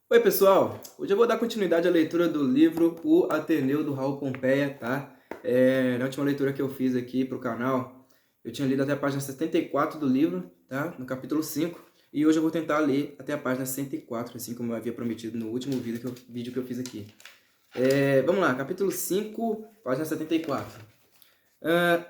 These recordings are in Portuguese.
Oi, pessoal! Hoje eu vou dar continuidade à leitura do livro O Ateneu, do Raul Pompeia, tá? Na última leitura que eu fiz aqui pro canal, eu tinha lido até a página 74 do livro, tá? No capítulo 5. E hoje eu vou tentar ler até a página 104, assim como eu havia prometido no último vídeo que eu fiz aqui. Vamos lá, capítulo 5, página 74.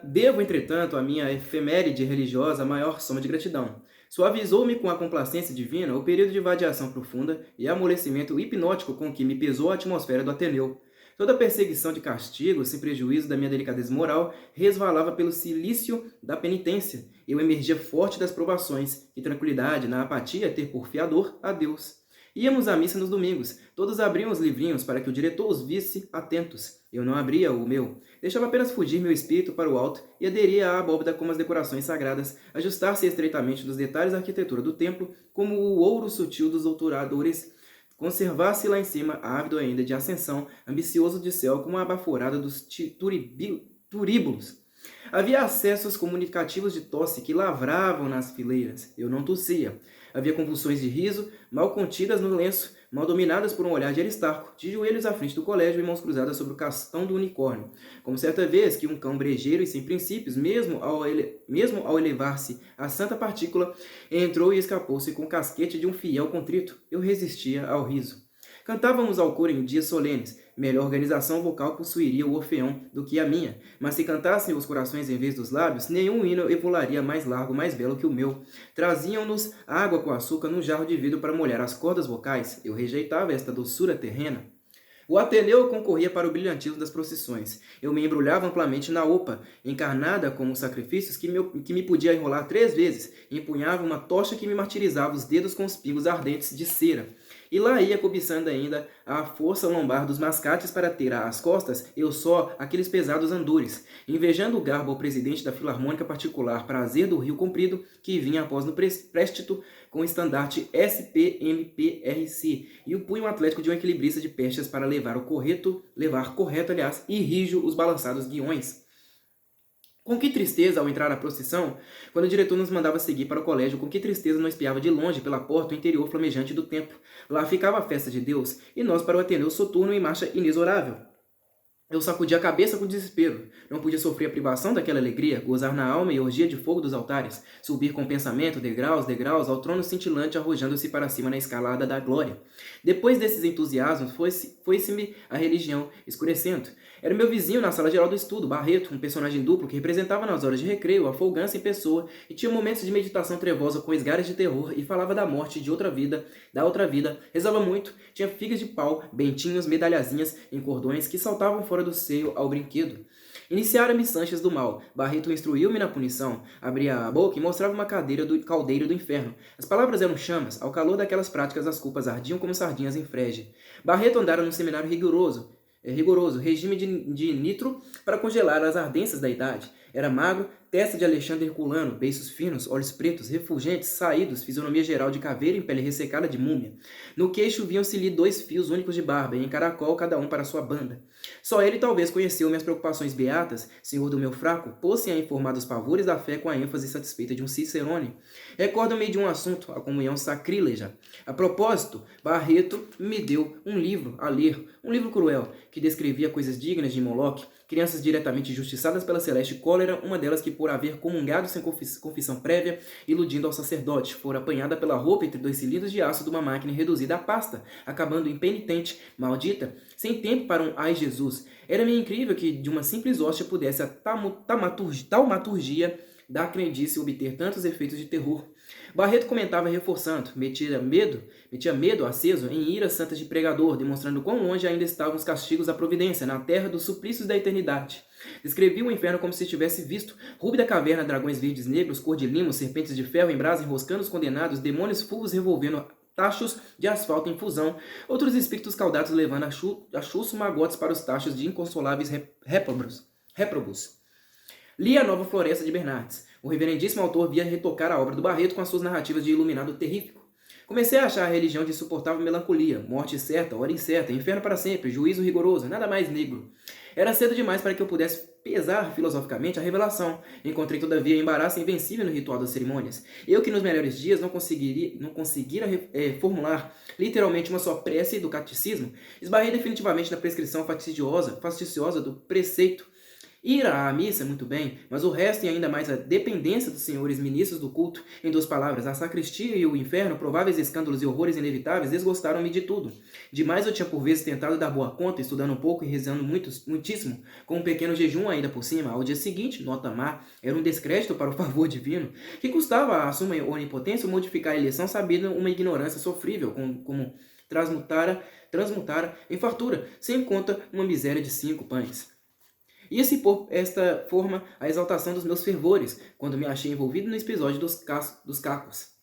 Devo, entretanto, à minha efeméride religiosa a maior soma de gratidão. Suavizou-me com a complacência divina o período de vadiação profunda e amolecimento hipnótico com que me pesou a atmosfera do Ateneu. Toda perseguição de castigo, sem prejuízo da minha delicadeza moral, resvalava pelo cilício da penitência. Eu emergia forte das provações, e tranquilidade na apatia ter por fiador a Deus. Íamos à missa nos domingos. Todos abriam os livrinhos para que o diretor os visse atentos. Eu não abria o meu. Deixava apenas fugir meu espírito para o alto e aderia à abóbada como as decorações sagradas, ajustar-se estreitamente dos detalhes da arquitetura do templo, como o ouro sutil dos doutoradores, conservar-se lá em cima, ávido ainda de ascensão, ambicioso de céu, como a baforada dos turíbulos. Havia acessos comunicativos de tosse que lavravam nas fileiras. Eu não tossia. Havia convulsões de riso, mal contidas no lenço, mal dominadas por um olhar de Aristarco, de joelhos à frente do colégio e mãos cruzadas sobre o castão do unicórnio. Como certa vez que um cão brejeiro e sem princípios, mesmo ao elevar-se à santa partícula, entrou e escapou-se com o casquete de um fiel contrito. Eu resistia ao riso. Cantávamos ao coro em dias solenes. Melhor organização vocal possuiria o Orfeão do que a minha, mas se cantassem os corações em vez dos lábios, nenhum hino evolaria mais largo, mais belo que o meu. Traziam-nos água com açúcar num jarro de vidro para molhar as cordas vocais. Eu rejeitava esta doçura terrena. O Ateneu concorria para o brilhantismo das procissões. Eu me embrulhava amplamente na opa, encarnada como sacrifícios que me podia enrolar 3 vezes, e empunhava uma tocha que me martirizava os dedos com os pingos ardentes de cera. E lá ia cobiçando ainda a força lombar dos mascates para ter às costas eu só aqueles pesados andores, invejando o garbo ao presidente da Filarmônica Particular Prazer do Rio Comprido, que vinha após no préstito com o estandarte SPMPRC e o punho atlético de um equilibrista de pestes para levar correto, e rijo os balançados guiões. Com que tristeza, ao entrar na procissão, quando o diretor nos mandava seguir para o colégio, com que tristeza não espiava de longe pela porta o interior flamejante do templo. Lá ficava a festa de Deus, e nós para o Ateneu soturno em marcha inexorável. Eu sacudia a cabeça com desespero. Não podia sofrer a privação daquela alegria, gozar na alma e orgia de fogo dos altares, subir com pensamento, degraus, ao trono cintilante arrojando-se para cima na escalada da glória. Depois desses entusiasmos, foi-se-me a religião, escurecendo. Era meu vizinho na sala geral do estudo, Barreto, um personagem duplo que representava nas horas de recreio a folgância em pessoa e tinha momentos de meditação trevosa com esgares de terror e falava da morte de outra vida, da outra vida, rezava muito, tinha figas de pau, bentinhos, medalhazinhas em cordões que saltavam fora do seio ao brinquedo. Iniciara-me Sanches do mal. Barreto instruiu-me na punição. Abria a boca e mostrava uma caldeira do inferno. As palavras eram chamas. Ao calor daquelas práticas, as culpas ardiam como sardinhas em frege. Barreto andara num seminário rigoroso, regime de nitro para congelar as ardências da idade. Era magro, testa de Alexandre Herculano, beiços finos, olhos pretos, refulgentes, saídos, fisionomia geral de caveira em pele ressecada de múmia. No queixo viam-se-lhe 2 fios únicos de barba, e em caracol cada um para sua banda. Só ele talvez conheceu minhas preocupações beatas, senhor do meu fraco, pôs-se a informar dos pavores da fé com a ênfase satisfeita de um cicerone. Recordo-me de um assunto, a comunhão sacrílega. A propósito, Barreto me deu um livro a ler, um livro cruel, que descrevia coisas dignas de Moloque, crianças diretamente injustiçadas pela celeste cólera, uma delas que por haver comungado sem confissão prévia, iludindo ao sacerdote, fora apanhada pela roupa entre 2 cilindros de aço de uma máquina reduzida à pasta, acabando impenitente, maldita, sem tempo para um ai Jesus. Era-me incrível que de uma simples hóstia pudesse a taumaturgia da crendice obter tantos efeitos de terror. Barreto comentava reforçando, metia medo aceso em iras santas de pregador, demonstrando quão longe ainda estavam os castigos da providência, na terra dos suplícios da eternidade. Descrevia o inferno como se tivesse visto rúbida caverna, dragões verdes negros, cor de limo, serpentes de ferro em brasa enroscando os condenados, demônios fulvos revolvendo tachos de asfalto em fusão, outros espíritos caudados levando a chuço magotes para os tachos de inconsoláveis réprobos. Li a Nova Floresta de Bernardes. O reverendíssimo autor via retocar a obra do Barreto com as suas narrativas de iluminado terrífico. Comecei a achar a religião de insuportável melancolia, morte certa, hora incerta, inferno para sempre, juízo rigoroso, nada mais negro. Era cedo demais para que eu pudesse pesar filosoficamente a revelação. Encontrei, todavia, embaraço invencível no ritual das cerimônias. Eu que nos melhores dias não conseguira formular literalmente uma só prece do catecismo, esbarrei definitivamente na prescrição fasticiosa do preceito. Ir à missa, muito bem, mas o resto e ainda mais a dependência dos senhores ministros do culto, em duas palavras, a sacristia e o inferno, prováveis escândalos e horrores inevitáveis, desgostaram-me de tudo. Demais eu tinha por vezes tentado dar boa conta, estudando um pouco e rezando muitíssimo, com um pequeno jejum ainda por cima. Ao dia seguinte, nota má, era um descrédito para o favor divino, que custava à suma onipotência modificar a eleição sabendo uma ignorância sofrível, como transmutara em fartura, sem conta uma miséria de 5 pães. Ia-se por esta forma a exaltação dos meus fervores, quando me achei envolvido no episódio dos cacos.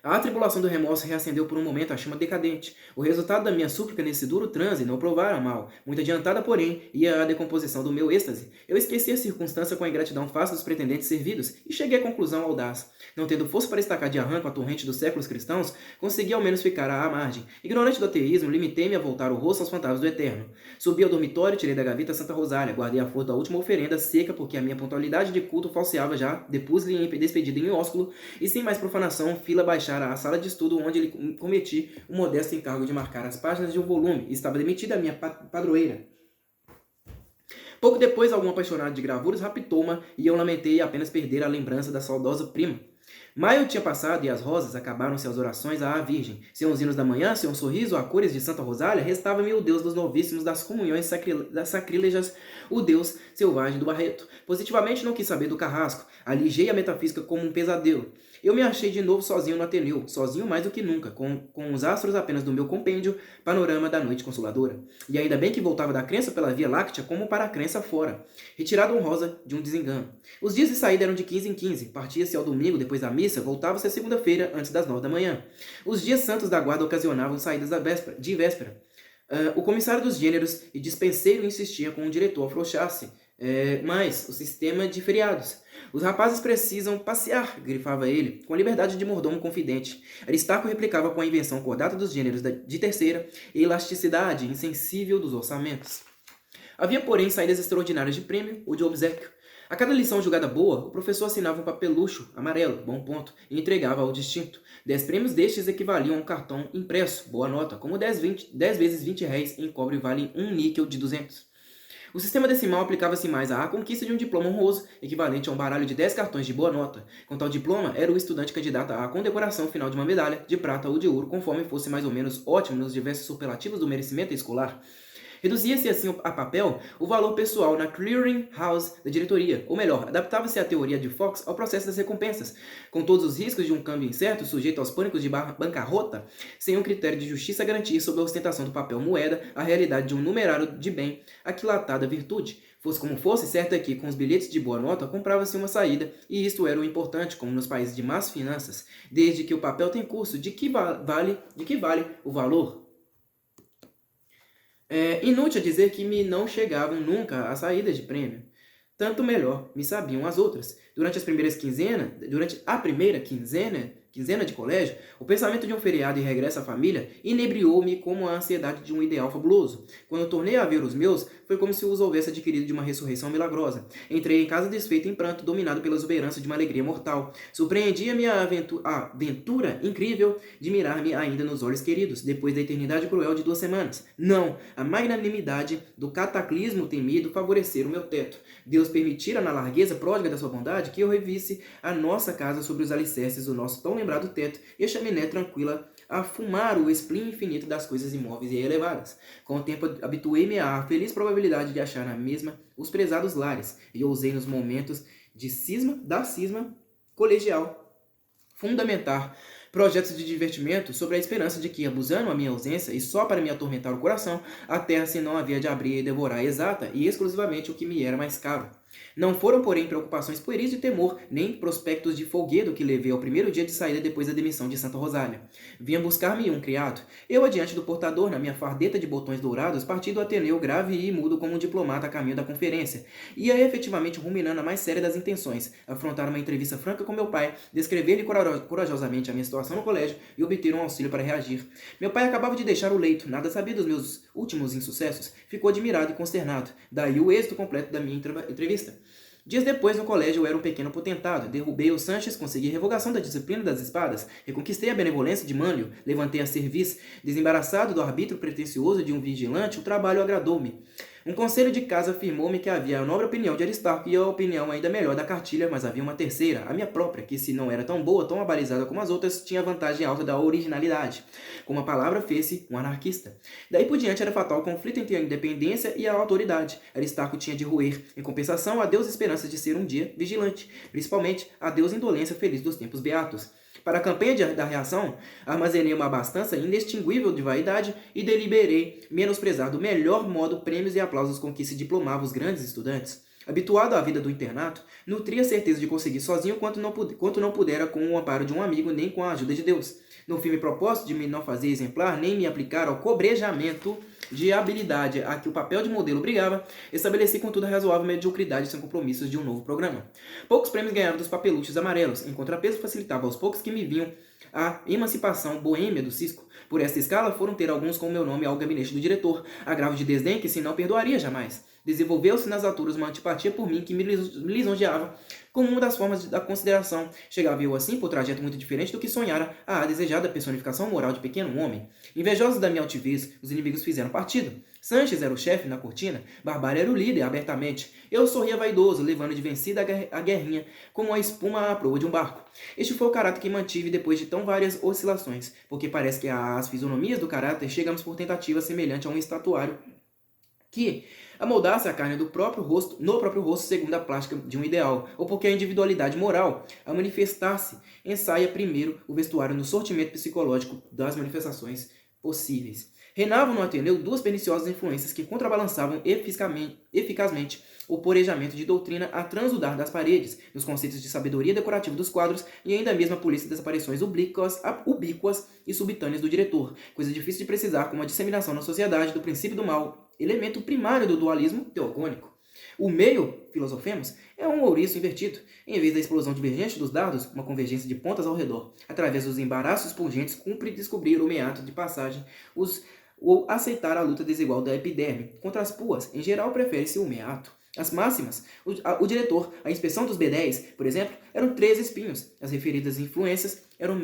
A atribulação do remorso reacendeu por um momento a chama decadente. O resultado da minha súplica nesse duro transe não provara mal. Muito adiantada, porém, ia a decomposição do meu êxtase. Eu esqueci a circunstância com a ingratidão fácil dos pretendentes servidos e cheguei à conclusão audaz. Não tendo força para estacar de arranco a torrente dos séculos cristãos, consegui ao menos ficar à margem. Ignorante do ateísmo, limitei-me a voltar o rosto aos fantasmas do eterno. Subi ao dormitório, tirei da gaveta Santa Rosália, guardei a flor da última oferenda seca porque a minha pontualidade de culto falseava já, depus-lhe em despedida em ósculo e sem mais profanação, fila baixar à sala de estudo onde ele cometi o modesto encargo de marcar as páginas de um volume e estava demitida a minha padroeira. Pouco depois, algum apaixonado de gravuras raptou-me e eu lamentei apenas perder a lembrança da saudosa prima. Maio tinha passado e as rosas acabaram-se as orações à Virgem. Sem os hinos da manhã, sem um sorriso a cores de Santa Rosália, restava-me o Deus dos novíssimos das comunhões sacrílegas, o Deus selvagem do Barreto. Positivamente não quis saber do carrasco, alijei a metafísica como um pesadelo. Eu me achei de novo sozinho no Ateneu, sozinho mais do que nunca, com os astros apenas do meu compêndio, panorama da noite consoladora. E ainda bem que voltava da crença pela Via Láctea como para a crença fora, retirada honrosa de um desengano. Os dias de saída eram de 15 em 15, partia-se ao domingo depois da missa, voltava-se à segunda-feira antes das 9 da manhã. Os dias santos da guarda ocasionavam saídas de véspera. O comissário dos gêneros e dispenseiro insistia com o diretor afrouxasse, mas o sistema de feriados. Os rapazes precisam passear, grifava ele, com a liberdade de mordomo confidente. Aristarco replicava com a invenção cordata dos gêneros de terceira e elasticidade insensível dos orçamentos. Havia, porém, saídas extraordinárias de prêmio ou de obséquio. A cada lição julgada boa, o professor assinava um papelucho amarelo, bom ponto, e entregava ao distinto. 10 prêmios destes equivaliam a um cartão impresso, boa nota, como 10 vezes 20 réis em cobre valem um níquel de 200. O sistema decimal aplicava-se mais à conquista de um diploma honroso, equivalente a um baralho de 10 cartões de boa nota. Com tal diploma, era o estudante candidato à condecoração final de uma medalha, de prata ou de ouro, conforme fosse mais ou menos ótimo nos diversos superlativos do merecimento escolar. Reduzia-se assim a papel o valor pessoal na clearing house da diretoria, ou melhor, adaptava-se a teoria de Fox ao processo das recompensas, com todos os riscos de um câmbio incerto, sujeito aos pânicos de bancarrota, sem um critério de justiça a garantir sob a ostentação do papel moeda a realidade de um numerário de bem, aquilatada virtude. Fosse como fosse, certo é que, com os bilhetes de boa nota, comprava-se uma saída, e isto era o importante, como nos países de más finanças, desde que o papel tem curso, de que vale o valor? Inútil dizer que me não chegavam nunca as saídas de prêmio. Tanto melhor me sabiam as outras. Durante a primeira quinzena de colégio, o pensamento de um feriado e regresso à família inebriou-me como a ansiedade de um ideal fabuloso. Quando eu tornei a ver os meus, foi como se os houvesse adquirido de uma ressurreição milagrosa. Entrei em casa desfeito em pranto, dominado pela exuberância de uma alegria mortal. Surpreendia-me a aventura incrível de mirar-me ainda nos olhos queridos, depois da eternidade cruel de 2 semanas. Não, a magnanimidade do cataclismo temido favorecer o meu teto. Deus permitira, na largueza pródiga da sua bondade, que eu revisse a nossa casa sobre os alicerces do nosso tão lembrado teto e a chaminé tranquila a fumar o spleen infinito das coisas imóveis e elevadas. Com o tempo habituei-me à feliz probabilidade de achar na mesma os prezados lares e ousei nos momentos de cisma colegial fundamentar projetos de divertimento sobre a esperança de que, abusando a minha ausência e só para me atormentar o coração, a terra se não havia de abrir e devorar exata e exclusivamente o que me era mais caro. Não foram, porém, preocupações pueris de temor, nem prospectos de folguedo que levei ao primeiro dia de saída depois da demissão de Santa Rosália. Vinha buscar-me um criado. Eu adiante do portador, na minha fardeta de botões dourados, parti do Ateneu grave e mudo como um diplomata a caminho da conferência. Ia efetivamente ruminando a mais séria das intenções, afrontar uma entrevista franca com meu pai, descrever-lhe corajosamente a minha situação no colégio e obter um auxílio para reagir. Meu pai acabava de deixar o leito, nada sabia dos meus últimos insucessos, ficou admirado e consternado. Daí o êxito completo da minha entrevista. Dias depois, no colégio, eu era um pequeno potentado. Derrubei o Sanches, consegui a revogação da disciplina das espadas, reconquistei a benevolência de Mânlio, levantei a cerviz. Desembaraçado do arbítrio pretensioso de um vigilante, o trabalho agradou-me. Um conselho de casa afirmou-me que havia a nobre opinião de Aristarco e a opinião ainda melhor da cartilha, mas havia uma terceira, a minha própria, que se não era tão boa, tão abalizada como as outras, tinha a vantagem alta da originalidade. Como a palavra fez-se um anarquista. Daí por diante era fatal o conflito entre a independência e a autoridade. Aristarco tinha de roer, em compensação, adeus esperanças de ser um dia vigilante, principalmente adeus indolência feliz dos tempos beatos. Para a campanha da reação, armazenei uma abastança indistinguível de vaidade e deliberei menosprezar do melhor modo prêmios e aplausos com que se diplomavam os grandes estudantes. Habituado à vida do internato, nutria a certeza de conseguir sozinho quanto não pudera com o amparo de um amigo nem com a ajuda de Deus. No firme propósito de me não fazer exemplar nem me aplicar ao cobrejamento de habilidade a que o papel de modelo obrigava, estabeleci contudo a razoável mediocridade sem compromissos de um novo programa. Poucos prêmios ganhava dos papeluchos amarelos, em contrapeso facilitava aos poucos que me vinham a emancipação boêmia do cisco. Por esta escala foram ter alguns com meu nome ao gabinete do diretor, agravo de desdém que se não perdoaria jamais. Desenvolveu-se nas alturas uma antipatia por mim que me lisonjeava como uma das formas da consideração. Chegava eu assim por trajeto muito diferente do que sonhara a desejada personificação moral de pequeno homem. Invejosos da minha altivez, os inimigos fizeram partido. Sanches era o chefe na cortina, Barbário era o líder, abertamente. Eu sorria vaidoso, levando de vencida a guerrinha, como a espuma à proa de um barco. Este foi o caráter que mantive depois de tão várias oscilações, porque parece que às fisionomias do caráter chegamos por tentativa semelhante a um estatuário que amoldasse a carne do próprio rosto, no próprio rosto segundo a plástica de um ideal, ou porque a individualidade moral, a manifestar-se, ensaia primeiro o vestuário no sortimento psicológico das manifestações possíveis. Reinavam no Ateneu duas perniciosas influências que contrabalançavam eficazmente o porejamento de doutrina a transudar das paredes, nos conceitos de sabedoria decorativa dos quadros e ainda mesmo a polícia das aparições ubíquas e subitâneas do diretor, coisa difícil de precisar como a disseminação na sociedade do princípio do mal, elemento primário do dualismo teogônico. O meio, filosofemos, é um ouriço invertido. Em vez da explosão divergente dos dardos, uma convergência de pontas ao redor. Através dos embaraços pungentes, cumpre descobrir o meato de passagem, ou aceitar a luta desigual da epiderme. Contra as puas, em geral, prefere-se o meato. As máximas, o diretor, a inspeção dos B10, por exemplo, eram 3 espinhos. As referidas influências eram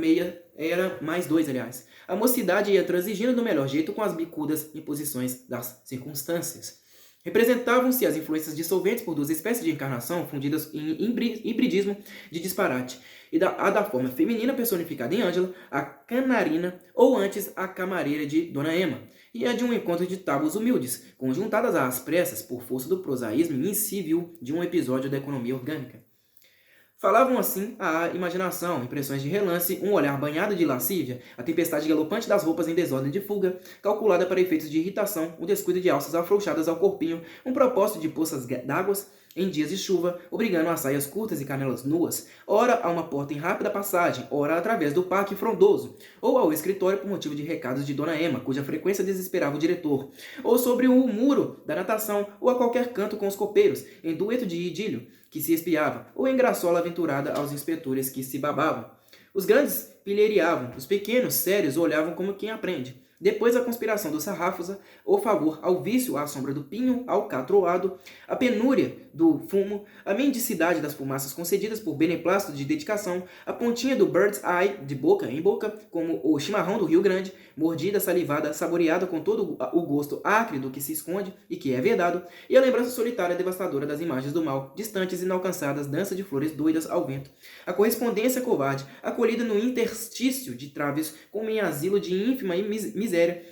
mais 2, aliás. A mocidade ia transigindo do melhor jeito com as bicudas imposições das circunstâncias. Representavam-se as influências dissolventes por 2 espécies de encarnação fundidas em hibridismo de disparate, e a da forma feminina personificada em Ângela, a canarina, ou antes a camareira de Dona Emma, e a de um encontro de tábuas humildes, conjuntadas às pressas por força do prosaísmo insível de um episódio da economia orgânica. Falavam assim a imaginação, impressões de relance, um olhar banhado de lascívia, a tempestade galopante das roupas em desordem de fuga, calculada para efeitos de irritação, um descuido de alças afrouxadas ao corpinho, um propósito de poças d'águas em dias de chuva, obrigando a saias curtas e canelas nuas, ora a uma porta em rápida passagem, ora através do parque frondoso, ou ao escritório por motivo de recados de Dona Emma, cuja frequência desesperava o diretor, ou sobre o muro da natação, ou a qualquer canto com os copeiros, em dueto de idílio, que se espiava, ou em graçola aventurada aos inspetores que se babavam. Os grandes pilheriavam, os pequenos, sérios, olhavam como quem aprende. Depois a conspiração dos sarrafos, o favor ao vício à sombra do pinho alcatroado, a penúria do fumo, a mendicidade das fumaças concedidas por beneplácito de dedicação, a pontinha do bird's eye de boca em boca, como o chimarrão do Rio Grande, mordida, salivada, saboreada com todo o gosto acre do que se esconde e que é vedado, e a lembrança solitária devastadora das imagens do mal, distantes e inalcançadas, dança de flores doidas ao vento, a correspondência covarde, acolhida no interstício de traves como em asilo de ínfima e miséria,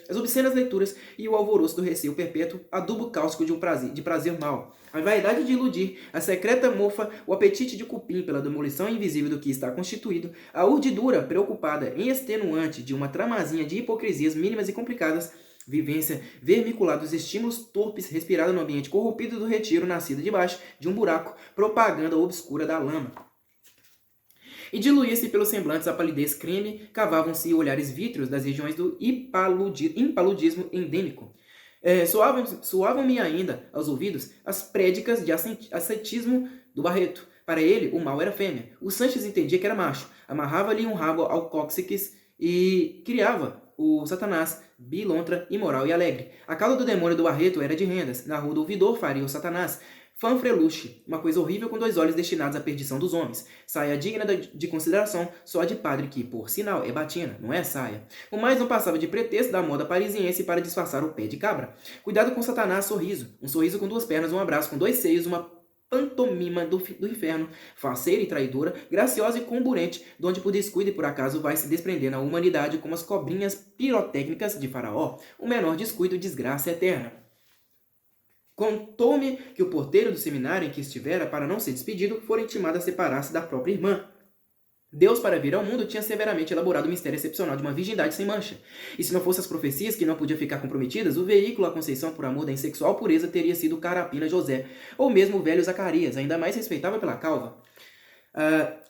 as obscenas leituras e o alvoroço do receio perpétuo, adubo cáustico de prazer mau, a vaidade de iludir, a secreta mofa, o apetite de cupim pela demolição invisível do que está constituído, a urdidura preocupada e extenuante de uma tramazinha de hipocrisias mínimas e complicadas, vivência vermicular dos estímulos torpes respirada no ambiente corrompido do retiro nascido debaixo de um buraco, propaganda obscura da lama. E diluía-se pelos semblantes a palidez creme, cavavam-se olhares vítreos das regiões do impaludismo endêmico. Soavam-me ainda aos ouvidos as prédicas de ascetismo do Barreto. Para ele, o mal era fêmea. O Sanches entendia que era macho. Amarrava-lhe um rabo ao cóccix e criava o Satanás, bilontra, imoral e alegre. A cauda do demônio do Barreto era de rendas. Na rua do ouvidor faria o Satanás. Fanfreluche, uma coisa horrível com 2 olhos destinados à perdição dos homens. Saia digna de consideração só de padre que, por sinal, é batina, não é saia. O mais não passava de pretexto da moda parisiense para disfarçar o pé de cabra. Cuidado com Satanás, sorriso. Um sorriso com 2 pernas, um abraço com 2 seios, uma pantomima do inferno, faceira e traidora, graciosa e comburente, donde por descuido e por acaso vai se desprender na humanidade como as cobrinhas pirotécnicas de Faraó. O menor descuido, desgraça eterna. Contou-me que o porteiro do seminário em que estivera, para não ser despedido, fora intimado a separar-se da própria irmã. Deus, para vir ao mundo, tinha severamente elaborado o mistério excepcional de uma virgindade sem mancha. E se não fossem as profecias que não podiam ficar comprometidas, o veículo à conceição por amor da insexual pureza teria sido Carapina José, ou mesmo o velho Zacarias, ainda mais respeitável pela calva.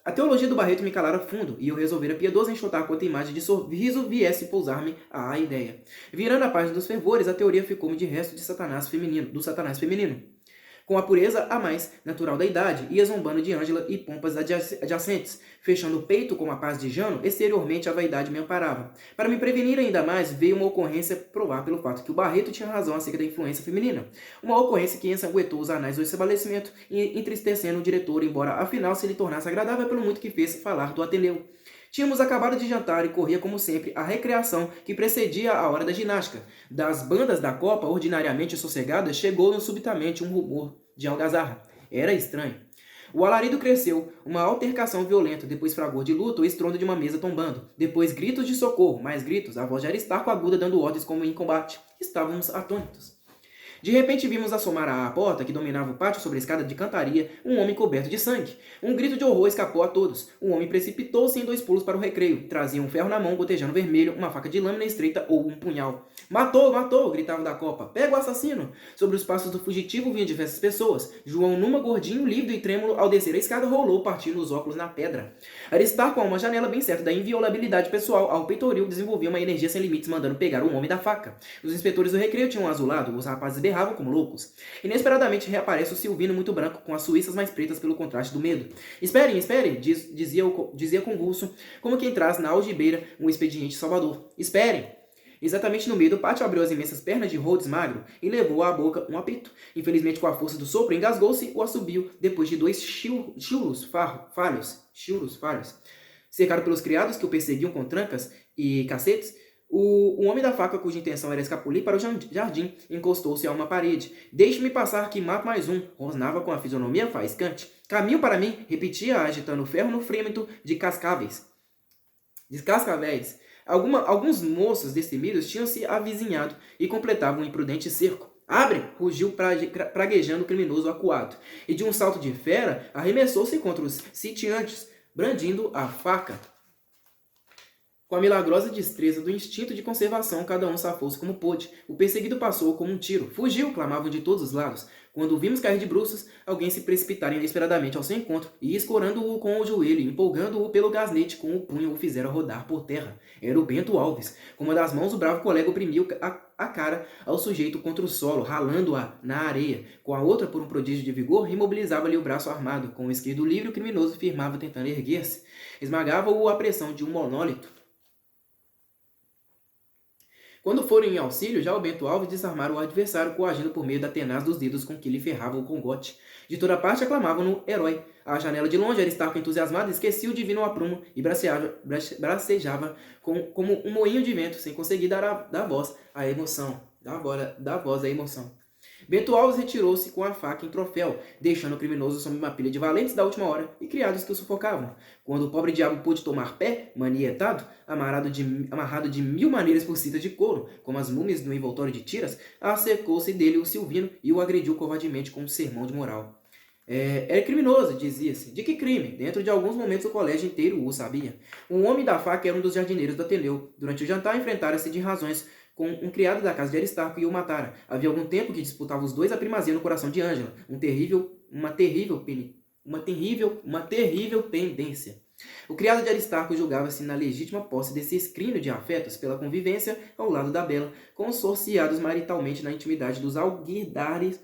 A teologia do Barreto me calara fundo, e eu resolvera piedoso enxotar quanta imagem de sorriso viesse pousar-me à ideia. Virando a página dos fervores, a teoria ficou-me de resto de Satanás feminino. Com a pureza a mais natural da idade, ia zombando de Ângela e pompas adjacentes, fechando o peito com a paz de Jano, exteriormente a vaidade me amparava. Para me prevenir ainda mais, veio uma ocorrência provar pelo fato que o Barreto tinha razão acerca da influência feminina. Uma ocorrência que ensanguentou os anais do estabelecimento, entristecendo o diretor, embora afinal se lhe tornasse agradável pelo muito que fez falar do Ateneu. Tínhamos acabado de jantar e corria, como sempre, a recreação que precedia a hora da ginástica. Das bandas da Copa, ordinariamente sossegadas, chegou-nos subitamente um rumor de algazarra. Era estranho. O alarido cresceu, uma altercação violenta, depois fragor de luta, o estrondo de uma mesa tombando. Depois gritos de socorro, mais gritos, a voz de Aristarco aguda dando ordens como em combate. Estávamos atônitos. De repente vimos assomar à porta, que dominava o pátio sobre a escada de cantaria, um homem coberto de sangue. Um grito de horror escapou a todos. O homem precipitou-se em 2 pulos para o recreio. Trazia um ferro na mão, gotejando vermelho, uma faca de lâmina estreita ou um punhal. Matou, matou! Gritavam da copa. Pega o assassino! Sobre os passos do fugitivo vinham diversas pessoas. João Numa, gordinho, lívido e trêmulo, ao descer a escada, rolou, partindo os óculos na pedra. Aristarco, a uma janela bem certa da inviolabilidade pessoal, ao peitoril, desenvolvia uma energia sem limites, mandando pegar o homem da faca. Os inspetores do recreio tinham azulado, os rapazes berravam como loucos. Inesperadamente reaparece o Silvino muito branco, com as suíças mais pretas pelo contraste do medo. Esperem, esperem, dizia convulso, como quem traz na algibeira um expediente salvador. Esperem! Exatamente no meio do pátio abriu as imensas pernas de Rhodes magro e levou à boca um apito. Infelizmente, com a força do sopro, engasgou-se o assobio depois de 2 chiuros falhos. Cercado pelos criados que o perseguiam com trancas e cacetes, o homem da faca, cuja intenção era escapulir para o jardim, encostou-se a uma parede. Deixe-me passar que mato mais um, rosnava com a fisionomia faiscante. Caminho para mim, repetia, agitando o ferro no frêmito de cascavéis. Alguns moços destemidos tinham se avizinhado e completavam um imprudente cerco. Abre! Rugiu praguejando o criminoso acuado, e de um salto de fera arremessou-se contra os sitiantes, brandindo a faca. Com a milagrosa destreza do instinto de conservação, cada um safou-se como pôde. O perseguido passou como um tiro. Fugiu! Clamavam de todos os lados. Quando o vimos cair de bruços, alguém se precipitara inesperadamente ao seu encontro e, escorando-o com o joelho, empolgando-o pelo gasnete com o punho, o fizera rodar por terra. Era o Bento Alves. Com uma das mãos, o bravo colega oprimiu a cara ao sujeito contra o solo, ralando-a na areia. Com a outra, por um prodígio de vigor, imobilizava-lhe o braço armado. Com o esquerdo livre, o criminoso firmava tentando erguer-se. Esmagava-o a pressão de um monólito. Quando foram em auxílio, já o Bento Alves desarmara o adversário, coagindo por meio da tenaz dos dedos com que lhe ferrava o congote. De toda parte aclamavam-no herói. À janela de longe, Aristarco, entusiasmado, esquecia o divino aprumo e bracejava como um moinho de vento, sem conseguir dar voz à emoção. Bento Alves retirou-se com a faca em troféu, deixando o criminoso sob uma pilha de valentes da última hora e criados que o sufocavam. Quando o pobre diabo pôde tomar pé, manietado, amarrado de 1000 maneiras por cinta de couro, como as múmias no envoltório de tiras, acercou-se dele o Silvino e o agrediu covardemente com um sermão de moral. Era criminoso, dizia-se. De que crime? Dentro de alguns momentos o colégio inteiro o sabia. Um homem da faca era um dos jardineiros do Ateneu. Durante o jantar enfrentara-se de razões com um criado da casa de Aristarco e o matara. Havia algum tempo que disputavam os dois a primazia no coração de Ângela, uma terrível pendência. O criado de Aristarco julgava-se na legítima posse desse escrínio de afetos pela convivência ao lado da bela, consorciados maritalmente na intimidade dos alguidares,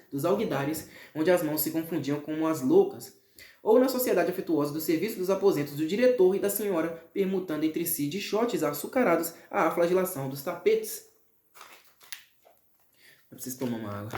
onde as mãos se confundiam como as loucas, ou na sociedade afetuosa do serviço dos aposentos do diretor e da senhora, permutando entre si dichotes açucarados à flagelação dos tapetes. Eu preciso tomar uma água.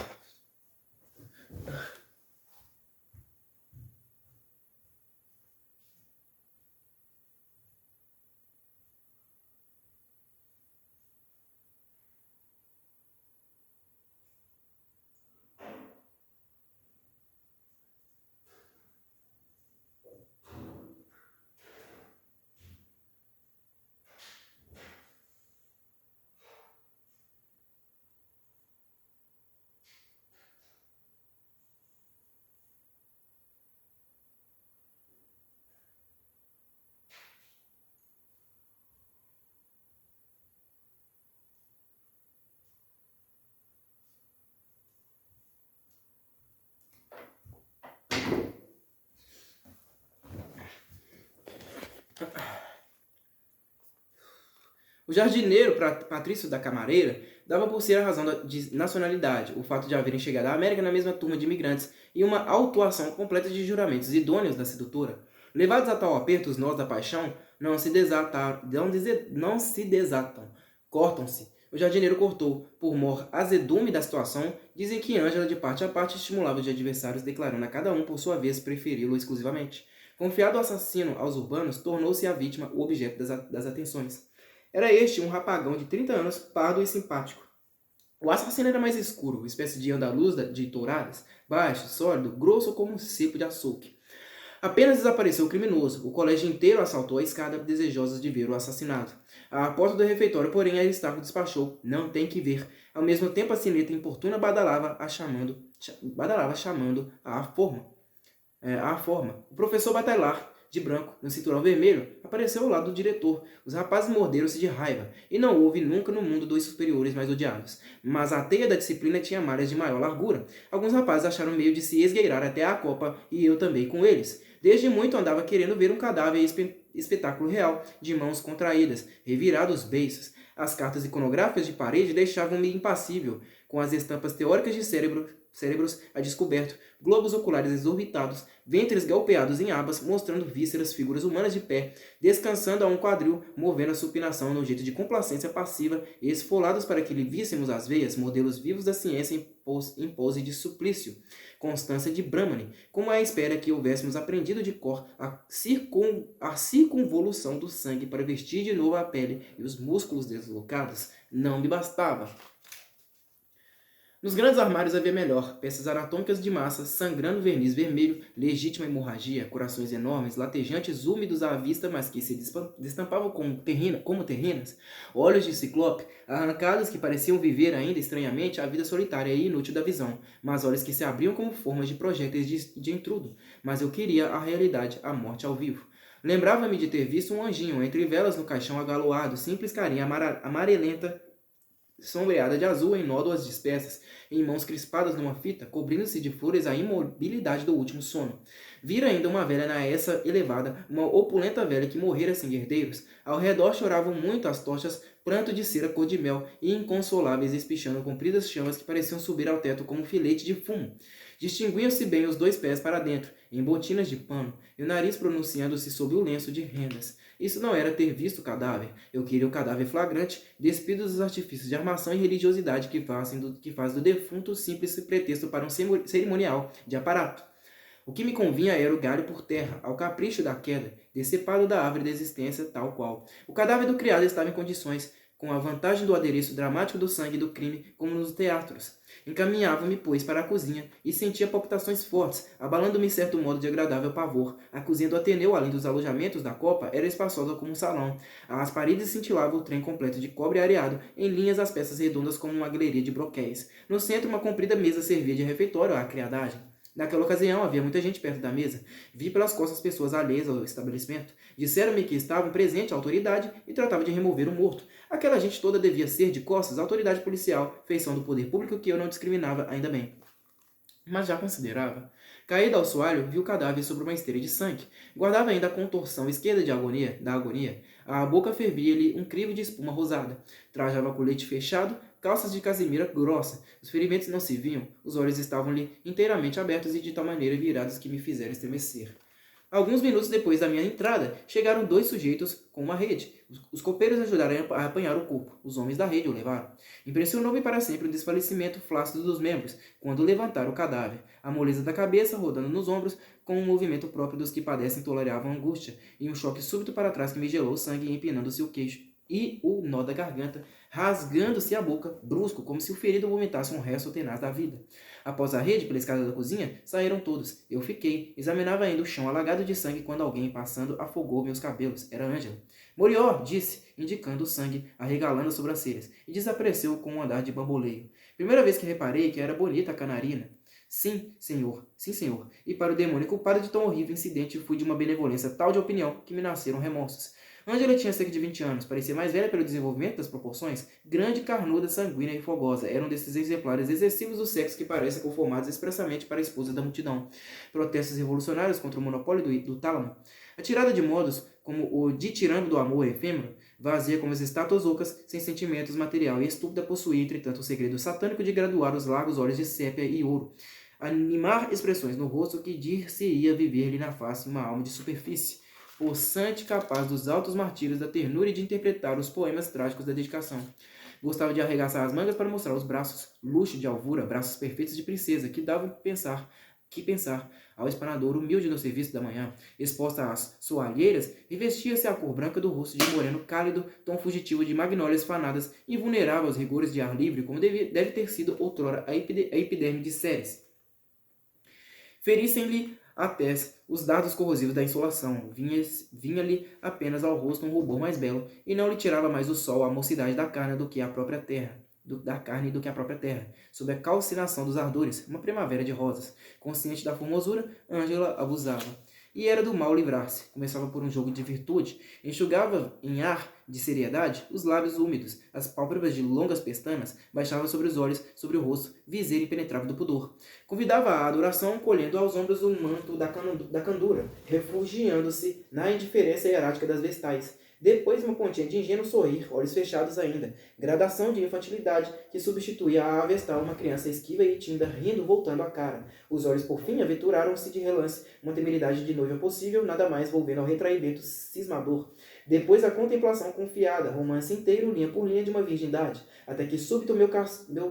O jardineiro Patrício da Camareira dava por ser a razão de nacionalidade, o fato de haverem chegado à América na mesma turma de imigrantes e uma autuação completa de juramentos idôneos da sedutora. Levados a tal aperto, os nós da paixão não se desatam, cortam-se. O jardineiro cortou, por mor azedume da situação, dizem que Ângela de parte a parte estimulava os adversários, declarando a cada um por sua vez preferi-lo exclusivamente. Confiado o assassino aos urbanos, tornou-se a vítima o objeto das atenções. Era este um rapagão de 30 anos, pardo e simpático. O assassino era mais escuro, espécie de andaluz de touradas, baixo, sólido, grosso como um cepo de açougue. Apenas desapareceu o criminoso. O colégio inteiro assaltou a escada, desejosos de ver o assassinado. À porta do refeitório, porém, Aristarco despachou. Não tem que ver. Ao mesmo tempo, a sineta importuna badalava chamando à forma. O professor Bataillard, de branco, no cinturão vermelho, apareceu ao lado do diretor. Os rapazes morderam-se de raiva, e não houve nunca no mundo dois superiores mais odiados. Mas a teia da disciplina tinha malhas de maior largura. Alguns rapazes acharam meio de se esgueirar até a copa, e eu também com eles. Desde muito andava querendo ver um cadáver espetáculo real, de mãos contraídas, revirados beiços. As cartas iconográficas de parede deixavam-me impassível, com as estampas teóricas de cérebros a descoberto, globos oculares exorbitados, ventres golpeados em abas, mostrando vísceras, figuras humanas de pé, descansando a um quadril, movendo a supinação num jeito de complacência passiva, e esfolados para que lhe víssemos as veias, modelos vivos da ciência em pose de suplício, constância de Brahmani, como é a espera que houvéssemos aprendido de cor a circunvolução do sangue para vestir de novo a pele e os músculos deslocados. Não me bastava. Nos grandes armários havia melhor, peças anatômicas de massa, sangrando verniz vermelho, legítima hemorragia, corações enormes, latejantes, úmidos à vista, mas que se destampavam como terrinas, olhos de ciclope, arrancados que pareciam viver ainda estranhamente a vida solitária e inútil da visão, mas olhos que se abriam como formas de projéteis de intrudo. Mas eu queria a realidade, a morte ao vivo. Lembrava-me de ter visto um anjinho entre velas no caixão agaloado, simples carinha amarelenta, sombreada de azul em nódoas dispersas, em mãos crispadas numa fita, cobrindo-se de flores a imobilidade do último sono. Vira ainda uma velha na essa elevada, uma opulenta velha que morrera sem herdeiros. Ao redor choravam muito as tochas, pranto de cera cor de mel, e inconsoláveis espichando compridas chamas que pareciam subir ao teto como filete de fumo. Distinguiam-se bem os dois pés para dentro, em botinas de pano, e o nariz pronunciando-se sob o lenço de rendas. Isso não era ter visto o cadáver. Eu queria o cadáver flagrante, despido dos artifícios de armação e religiosidade que faz do defunto simples pretexto para um cerimonial de aparato. O que me convinha era o galho por terra, ao capricho da queda, decepado da árvore da existência tal qual. O cadáver do criado estava em condições, com a vantagem do adereço dramático do sangue e do crime, como nos teatros. Encaminhava-me, pois, para a cozinha, e sentia palpitações fortes, abalando-me certo modo de agradável pavor. A cozinha do Ateneu, além dos alojamentos da copa, era espaçosa como um salão. As paredes cintilavam o trem completo de cobre areado, em linhas as peças redondas como uma galeria de broquéis. No centro, uma comprida mesa servia de refeitório à criadagem. Naquela ocasião, havia muita gente perto da mesa. Vi pelas costas pessoas alheias ao estabelecimento. Disseram-me que estavam presente a autoridade e tratava de remover o morto. Aquela gente toda devia ser, de costas, a autoridade policial, feição do poder público que eu não discriminava ainda bem. Mas já considerava. Caído ao soalho, vi o cadáver sobre uma esteira de sangue. Guardava ainda a contorção esquerda da agonia. A boca fervia-lhe um crivo de espuma rosada. Trajava colete fechado, calças de casimira grossa. Os ferimentos não se viam, os olhos estavam-lhe inteiramente abertos e de tal maneira virados que me fizeram estremecer. Alguns minutos depois da minha entrada, chegaram 2 sujeitos com uma rede. Os copeiros ajudaram a apanhar o corpo. Os homens da rede o levaram. Impressionou-me para sempre o desfalecimento flácido dos membros, quando levantaram o cadáver. A moleza da cabeça, rodando nos ombros, com um movimento próprio dos que padecem toleravam angústia, e um choque súbito para trás que me gelou o sangue empinando-se o queixo. E o nó da garganta, rasgando-se a boca, brusco, como se o ferido vomitasse um resto tenaz da vida. Após a rede, pela escada da cozinha, saíram todos. Eu fiquei, examinava ainda o chão alagado de sangue quando alguém, passando, afogou meus cabelos. Era Ângela. Morió, disse, indicando o sangue, arregalando as sobrancelhas, e desapareceu com um andar de bamboleio. Primeira vez que reparei que era bonita a canarina. Sim, senhor. E para o demônio culpado de tão horrível incidente, fui de uma benevolência tal de opinião que me nasceram remorsos. Ângela tinha cerca de 20 anos, parecia mais velha pelo desenvolvimento das proporções, grande, carnuda, sanguínea e fogosa. Era um desses exemplares excessivos do sexo que parecem conformados expressamente para a esposa da multidão. Protestos revolucionários contra o monopólio do tálamo. Atirada de modos como o ditirâmbio do amor efêmero, vazia como as estátuas ocas, sem sentimentos, material e estúpida, possuía, entretanto, o segredo satânico de graduar os largos olhos de sépia e ouro, animar expressões no rosto que dir-se-ia viver-lhe na face uma alma de superfície, possante, capaz dos altos martírios da ternura e de interpretar os poemas trágicos da dedicação. Gostava de arregaçar as mangas para mostrar os braços, luxo de alvura, braços perfeitos de princesa, que davam pensar ao espanador humilde no serviço da manhã. Exposta às soalheiras, revestia-se a cor branca do rosto de moreno cálido, tom fugitivo de magnólias fanadas, invulnerável aos rigores de ar livre, como deve ter sido outrora a epiderme de Ceres. Ferissem-lhe a tez os dardos corrosivos da insolação. Vinha-lhe apenas ao rosto um rubor mais belo, e não lhe tirava mais o sol a mocidade da carne do que a própria terra. Sob a calcinação dos ardores, uma primavera de rosas. Consciente da formosura, Ângela abusava. E era do mal livrar-se. Começava por um jogo de virtude, enxugava em ar de seriedade os lábios úmidos, as pálpebras de longas pestanas baixavam sobre os olhos, sobre o rosto, viseira impenetrável do pudor. Convidava a adoração, colhendo aos ombros o manto da candura, refugiando-se na indiferença hierática das vestais. Depois uma pontinha de ingênuo sorrir, olhos fechados ainda, gradação de infantilidade que substituía a avestal uma criança esquiva e tímida, rindo, voltando a cara. Os olhos por fim aventuraram-se de relance, uma temeridade de noiva possível, nada mais volvendo ao retraimento cismador. Depois a contemplação confiada, romance inteiro, linha por linha de uma virgindade, até que súbito meu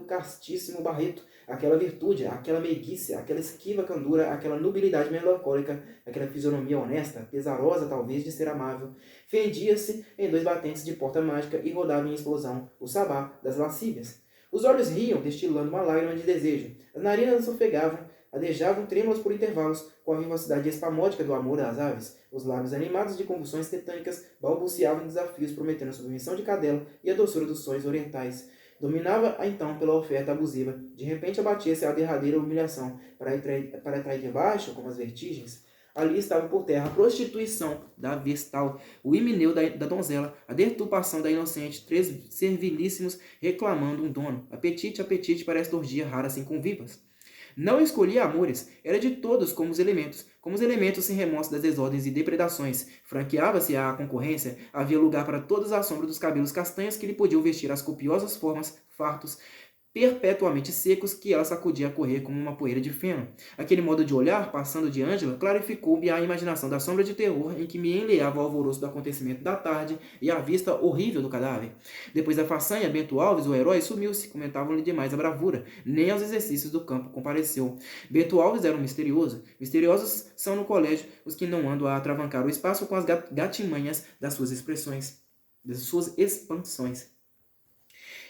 castíssimo Barreto, aquela virtude, aquela meiguice, aquela esquiva candura, aquela nubilidade melancólica, aquela fisionomia honesta, pesarosa talvez de ser amável, fendia-se em 2 batentes de porta mágica e rodava em explosão, o sabá das lascívias. Os olhos riam, destilando uma lágrima de desejo. As narinas ofegavam, adejavam trêmulas por intervalos, com a vivacidade espamódica do amor às aves. Os lábios animados de convulsões tetânicas balbuciavam desafios, prometendo a submissão de cadela e a doçura dos sonhos orientais. Dominava-a então pela oferta abusiva. De repente abatia-se a derradeira humilhação, para atrair debaixo, como as vertigens. Ali estava por terra a prostituição da vestal, o himeneu da donzela, a deturpação da inocente, 3 servilíssimos reclamando um dono. Apetite para esta orgia rara sem convivas. Não escolhia amores, era de todos como os elementos sem remorso das desordens e depredações. Franqueava-se à concorrência, havia lugar para todas as sombras dos cabelos castanhos que lhe podiam vestir as copiosas formas, fartos, perpetuamente secos, que ela sacudia a correr como uma poeira de feno. Aquele modo de olhar, passando de Ângela, clarificou-me a imaginação da sombra de terror em que me enleava o alvoroço do acontecimento da tarde e a vista horrível do cadáver. Depois da façanha, Bento Alves, o herói, sumiu-se, comentavam-lhe demais a bravura, nem aos exercícios do campo compareceu. Bento Alves era um misterioso. Misteriosos são no colégio os que não andam a atravancar o espaço com as gatimanhas das suas expressões, das suas expansões.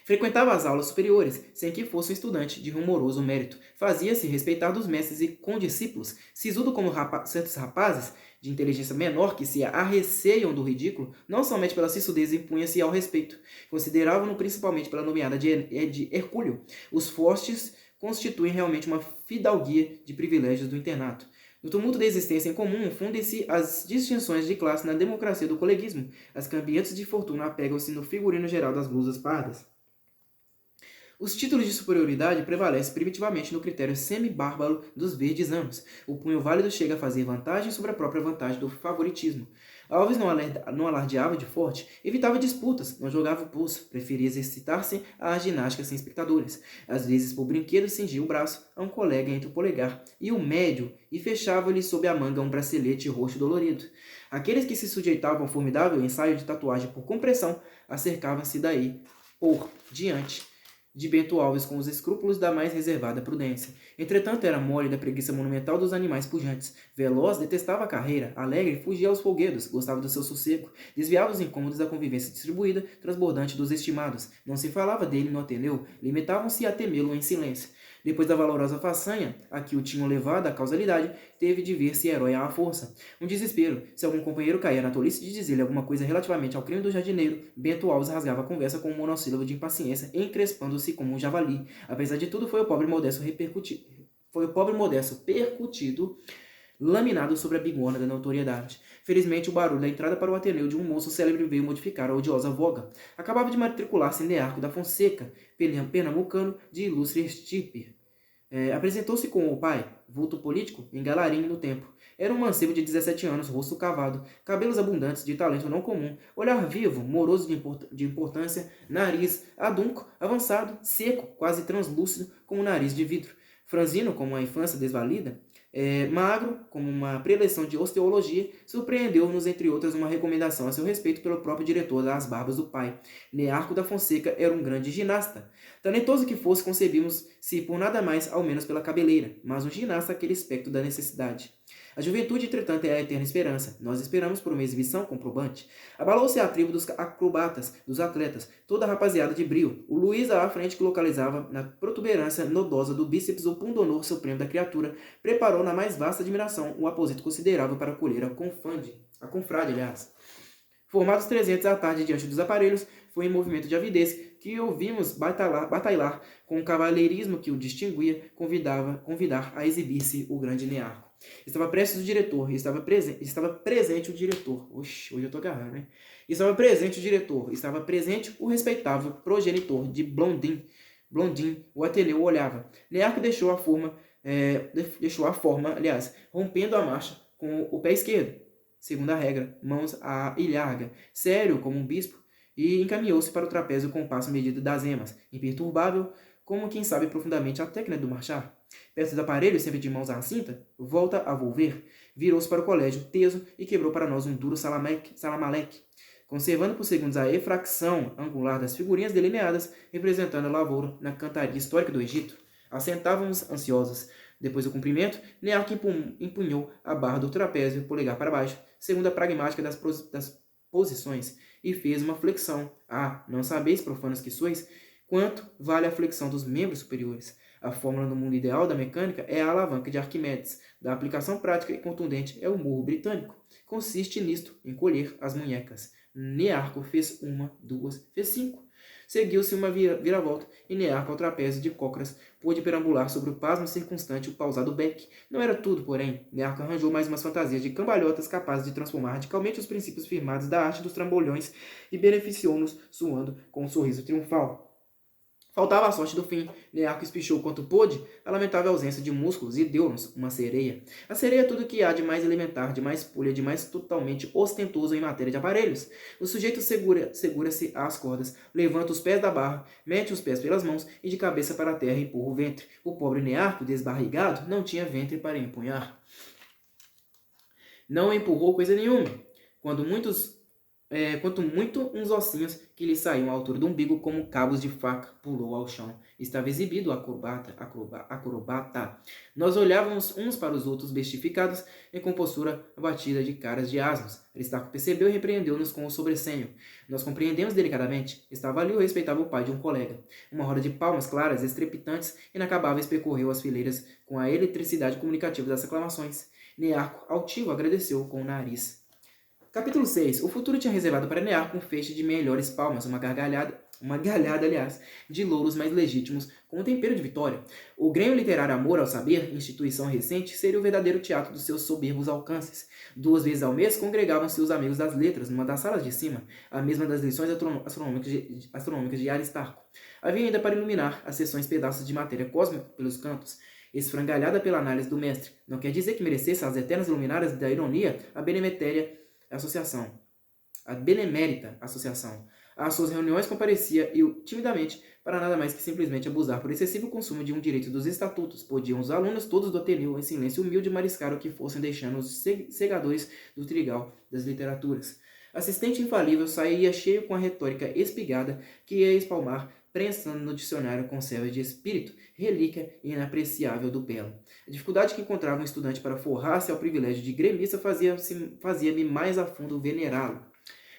Frequentava as aulas superiores, sem que fosse um estudante de rumoroso mérito. Fazia-se respeitar dos mestres e condiscípulos, sisudo como certos rapazes de inteligência menor que se arreceiam do ridículo, não somente pela sisudez impunha-se ao respeito. Consideravam-no principalmente pela nomeada de Hercúleo. Os fortes constituem realmente uma fidalguia de privilégios do internato. No tumulto da existência em comum, fundem-se as distinções de classe na democracia do coleguismo. As cambiantes de fortuna apegam-se no figurino geral das blusas pardas. Os títulos de superioridade prevalecem primitivamente no critério semi-bárbaro dos verdes anos. O punho válido chega a fazer vantagem sobre a própria vantagem do favoritismo. Alves não alardeava de forte, evitava disputas, não jogava o pulso, preferia exercitar-se à ginástica sem espectadores. Às vezes, por brinquedo, cingia o braço a um colega entre o polegar e o médio e fechava-lhe sob a manga um bracelete roxo dolorido. Aqueles que se sujeitavam ao formidável ensaio de tatuagem por compressão acercavam-se daí por diante de Bento Alves com os escrúpulos da mais reservada prudência. Entretanto, era mole da preguiça monumental dos animais pujantes. Veloz, detestava a carreira. Alegre, fugia aos folguedos. Gostava do seu sossego. Desviava os incômodos da convivência distribuída, transbordante dos estimados. Não se falava dele no Ateneu. Limitavam-se a temê-lo em silêncio. Depois da valorosa façanha a que o tinham levado à causalidade, teve de ver-se herói à força. Um desespero. Se algum companheiro caía na tolice de dizer-lhe alguma coisa relativamente ao crime do jardineiro, Bento Alves rasgava a conversa com um monossílabo de impaciência, encrespando-se como um javali. Apesar de tudo, foi o pobre modesto percutido, laminado sobre a bigorna da notoriedade. Felizmente, o barulho da entrada para o Ateneu de um moço célebre veio modificar a odiosa voga. Acabava de matricular-se em Nearco da Fonseca, pernambucano de ilustre estirpe. Apresentou-se com o pai, vulto político, em Galarim no tempo. Era um mancebo de 17 anos, rosto cavado, cabelos abundantes, de talento não comum, olhar vivo, moroso de importância, nariz adunco, avançado, seco, quase translúcido, como um nariz de vidro. Franzino, como uma infância desvalida, magro, como uma preleção de osteologia, surpreendeu-nos, entre outras, uma recomendação a seu respeito pelo próprio diretor das barbas do pai. Nearco da Fonseca era um grande ginasta. Talentoso que fosse, concebimos-se por nada mais, ao menos pela cabeleira, mas um ginasta aquele aspecto da necessidade. A juventude, entretanto, é a eterna esperança. Nós esperamos por uma exibição comprobante. Abalou-se a tribo dos acrobatas, dos atletas, toda a rapaziada de brio. O Luiz à frente, que localizava na protuberância nodosa do bíceps o pundonor supremo da criatura, preparou na mais vasta admiração um aposento considerável para acolher a confrade, aliás. Formados 300 à tarde diante dos aparelhos, foi em movimento de avidez que ouvimos batalhar com o cavalheirismo que o distinguia, convidar a exibir-se o grande Nearco. Estava prestes o diretor, estava presente o diretor. Oxe, hoje eu tô agarrando, né? Estava presente o diretor, estava presente o respeitável progenitor de Blondin. O Ateneu olhava. Nearco deixou a forma, rompendo a marcha com o pé esquerdo. Segunda regra, mãos à ilharga, sério como um bispo, e encaminhou-se para o trapézio com o passo medido das emas, imperturbável, como quem sabe profundamente a técnica do marchar. Perto do aparelho, sempre de mãos à cinta, volta a volver, virou-se para o colégio, teso, e quebrou para nós um duro salamaleque, conservando por segundos a efracção angular das figurinhas delineadas, representando a lavoura na cantaria histórica do Egito. Assentávamos ansiosos. Depois do cumprimento, Nearco empunhou a barra do trapézio, polegar para baixo, segundo a pragmática das posições, e fez uma flexão. Não sabeis, profanos que sois, quanto vale a flexão dos membros superiores. A fórmula no mundo ideal da mecânica é a alavanca de Arquimedes. Da aplicação prática e contundente é o murro britânico. Consiste nisto, encolher as munhecas. Nearco fez 1, 2, fez 5. Seguiu-se uma viravolta e Nearco, ao trapézio de cócoras, pôde perambular sobre o pasmo circunstante o pausado beck. Não era tudo, porém. Nearco arranjou mais umas fantasias de cambalhotas capazes de transformar radicalmente os princípios firmados da arte dos trambolhões e beneficiou-nos, suando com um sorriso triunfal. Faltava a sorte do fim. Nearco espichou quanto pôde a lamentável ausência de músculos e deu-nos uma sereia. A sereia é tudo que há de mais elementar, de mais pulha, de mais totalmente ostentoso em matéria de aparelhos. O sujeito segura-se às cordas, levanta os pés da barra, mete os pés pelas mãos e de cabeça para a terra empurra o ventre. O pobre Nearco, desbarrigado, não tinha ventre para empunhar. Não empurrou coisa nenhuma. Quanto muito uns ossinhos que lhe saíam à altura do umbigo como cabos de faca, pulou ao chão. Estava exibido o acrobata. Nós olhávamos uns para os outros bestificados em compostura abatida de caras de asnos. Aristarco percebeu e repreendeu-nos com o sobressenho. Nós compreendemos delicadamente. Estava ali o respeitável pai de um colega. Uma roda de palmas claras, estrepitantes, inacabáveis percorreu as fileiras com a eletricidade comunicativa das aclamações. Nearco, altivo, agradeceu com o nariz. Capítulo 6. O futuro tinha reservado para Nearco um feixe de melhores palmas, uma uma galhada, aliás, de louros mais legítimos com um tempero de vitória. O Grêmio Literário Amor ao Saber, instituição recente, seria o verdadeiro teatro dos seus soberbos alcances. 2 vezes ao mês congregavam-se os amigos das letras numa das salas de cima, a mesma das lições astronômicas de Aristarco. Havia ainda para iluminar as sessões pedaços de matéria cósmica pelos cantos, esfrangalhada pela análise do mestre. Não quer dizer que merecesse as eternas luminárias da ironia a benemérita associação. Às suas reuniões comparecia eu timidamente, para nada mais que simplesmente abusar por excessivo consumo de um direito dos estatutos. Podiam os alunos todos do Ateneu, em silêncio humilde, mariscar o que fossem, deixando os segadores do trigal das literaturas. Assistente infalível saía cheio com a retórica espigada que ia espalmar, prensando no dicionário conservas de espírito, relíquia inapreciável do belo. A dificuldade que encontrava um estudante para forrar-se ao privilégio de gremista fazia-me mais a fundo venerá-lo.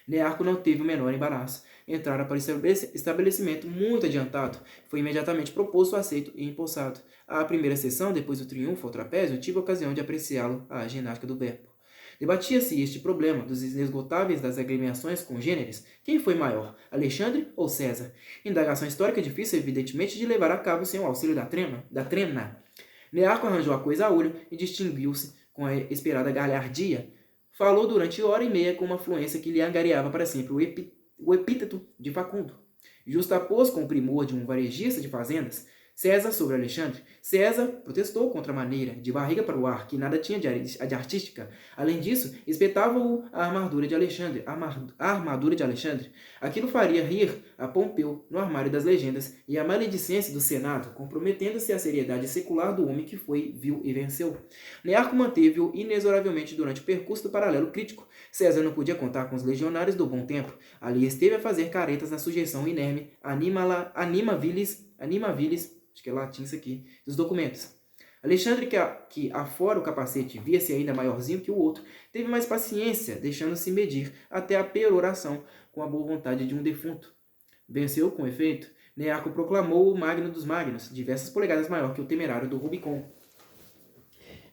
Nearco não teve o menor embaraço. Entrara para o estabelecimento muito adiantado. Foi imediatamente proposto, aceito e empossado. À primeira sessão, depois do triunfo ao trapézio, tive a ocasião de apreciá-lo à ginástica do verbo. Debatia-se este problema dos inesgotáveis das agremiações congêneres. Quem foi maior, Alexandre ou César? Indagação histórica difícil, evidentemente, de levar a cabo sem o auxílio da trena. Nearco arranjou a coisa a olho e distinguiu-se com a esperada galhardia. Falou durante hora e meia com uma fluência que lhe angariava para sempre o epíteto de Facundo. Justapôs com o primor de um varejista de fazendas César sobre Alexandre. César protestou contra a maneira, de barriga para o ar, que nada tinha de artística. Além disso, espetava-o a armadura de Alexandre. Aquilo faria rir a Pompeu no armário das legendas e a maledicência do Senado, comprometendo-se a seriedade secular do homem que foi, viu e venceu. Nearco manteve-o inexoravelmente durante o percurso do paralelo crítico. César não podia contar com os legionários do bom tempo. Ali esteve a fazer caretas na sujeição inerme, anima vilis, acho que é latim isso aqui, dos documentos. Alexandre, que afora o capacete via-se ainda maiorzinho que o outro, teve mais paciência, deixando-se medir até a peroração com a boa vontade de um defunto. Venceu, com efeito. Nearco proclamou o magno dos magnos, diversas polegadas maior que o temerário do Rubicon.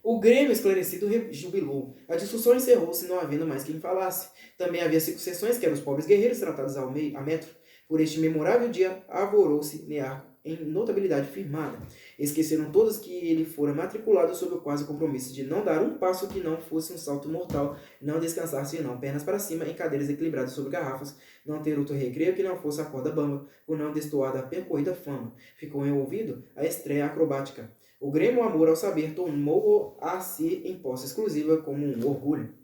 O Grêmio esclarecido jubilou. A discussão encerrou-se, não havendo mais quem falasse. Também havia 5 sessões, que eram os pobres guerreiros tratados a metro. Por este memorável dia, arvorou-se Nearco em notabilidade firmada. Esqueceram todos que ele fora matriculado sob o quase compromisso de não dar um passo que não fosse um salto mortal, não descansar senão pernas para cima em cadeiras equilibradas sobre garrafas, não ter outro recreio que não fosse a corda bamba, por não destoar da percorrida fama. Ficou em ouvido a estreia acrobática. O Grêmio Amor ao Saber tomou-o a si em posse exclusiva como um orgulho.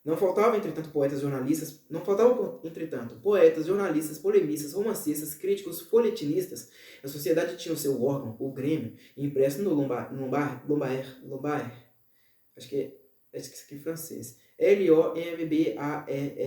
Não faltavam, entretanto, poetas, jornalistas, polemistas, romancistas, críticos, folhetinistas. A sociedade tinha o seu órgão, o Grêmio, impresso no Lombard, acho que isso aqui é francês, Lombars,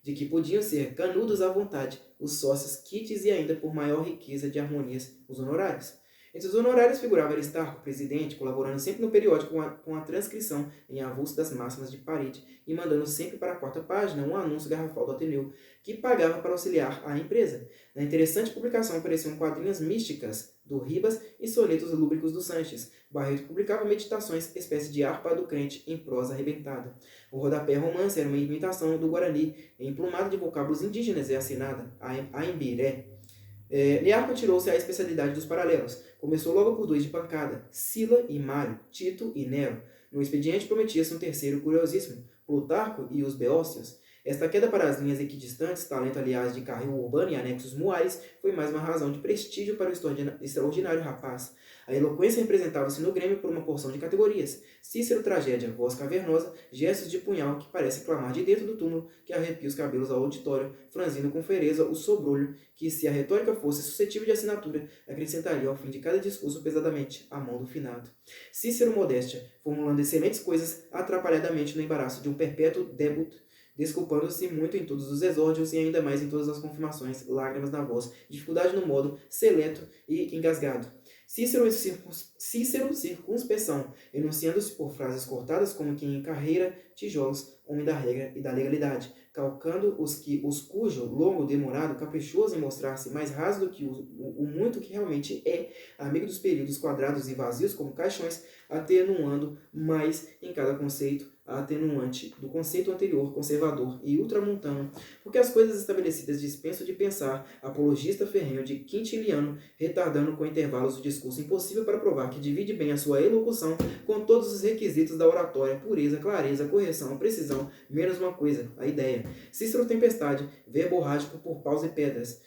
de que podiam ser canudos à vontade os sócios, quites e ainda por maior riqueza de harmonias, os honorários. Entre os honorários figurava Aristarco, presidente, colaborando sempre no periódico com a transcrição em avulso das máximas de parede e mandando sempre para a 4ª página um anúncio garrafal do Ateneu, que pagava para auxiliar a empresa. Na interessante publicação apareciam quadrinhas místicas do Ribas e sonetos lúbricos do Sanches. Barreto publicava Meditações, espécie de harpa do crente em prosa arrebentada. O rodapé romance era uma imitação do Guarani, emplumado de vocábulos indígenas e assinada, a Imbiré. Nearco tirou-se a especialidade dos paralelos. Começou logo por 2 de pancada, Sila e Mário, Tito e Nero. No expediente prometia-se um terceiro curiosíssimo, Plutarco e os Beócios. Esta queda para as linhas equidistantes, talento aliás de carril urbano e anexos muais, foi mais uma razão de prestígio para o extraordinário rapaz. A eloquência representava-se no Grêmio por uma porção de categorias. Cícero, tragédia, voz cavernosa, gestos de punhal que parece clamar de dentro do túmulo, que arrepia os cabelos ao auditório, franzindo com fereza o sobrolho, que, se a retórica fosse suscetível de assinatura, acrescentaria ao fim de cada discurso pesadamente a mão do finado. Cícero, modéstia, formulando excelentes coisas atrapalhadamente no embaraço de um perpétuo début, desculpando-se muito em todos os exórdios e ainda mais em todas as confirmações, lágrimas na voz, dificuldade no modo, seleto e engasgado. Cícero circunspeção, enunciando-se por frases cortadas como quem encarreira tijolos, homem da regra e da legalidade. calcando os cujo longo, demorado, caprichoso em mostrar-se mais raso do que o muito que realmente é, amigo dos períodos quadrados e vazios como caixões, atenuando mais em cada conceito a atenuante do conceito anterior, conservador e ultramontano, porque as coisas estabelecidas dispenso de pensar, apologista ferrenho de Quintiliano, retardando com intervalos o discurso impossível para provar que divide bem a sua elocução com todos os requisitos da oratória, pureza, clareza, correção, precisão, menos uma coisa, a ideia. Cícero Tempestade, verborrágico por paus e pedras,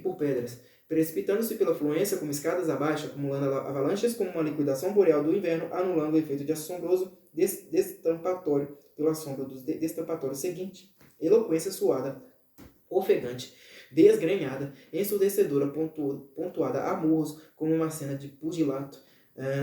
por pedras, precipitando-se pela fluência como escadas abaixo, acumulando avalanches como uma liquidação boreal do inverno, anulando o efeito de assombroso destampatório pela sombra do destampatório seguinte. Eloquência suada, ofegante, desgrenhada, ensurdecedora, pontuada a murros, como uma cena de pugilato.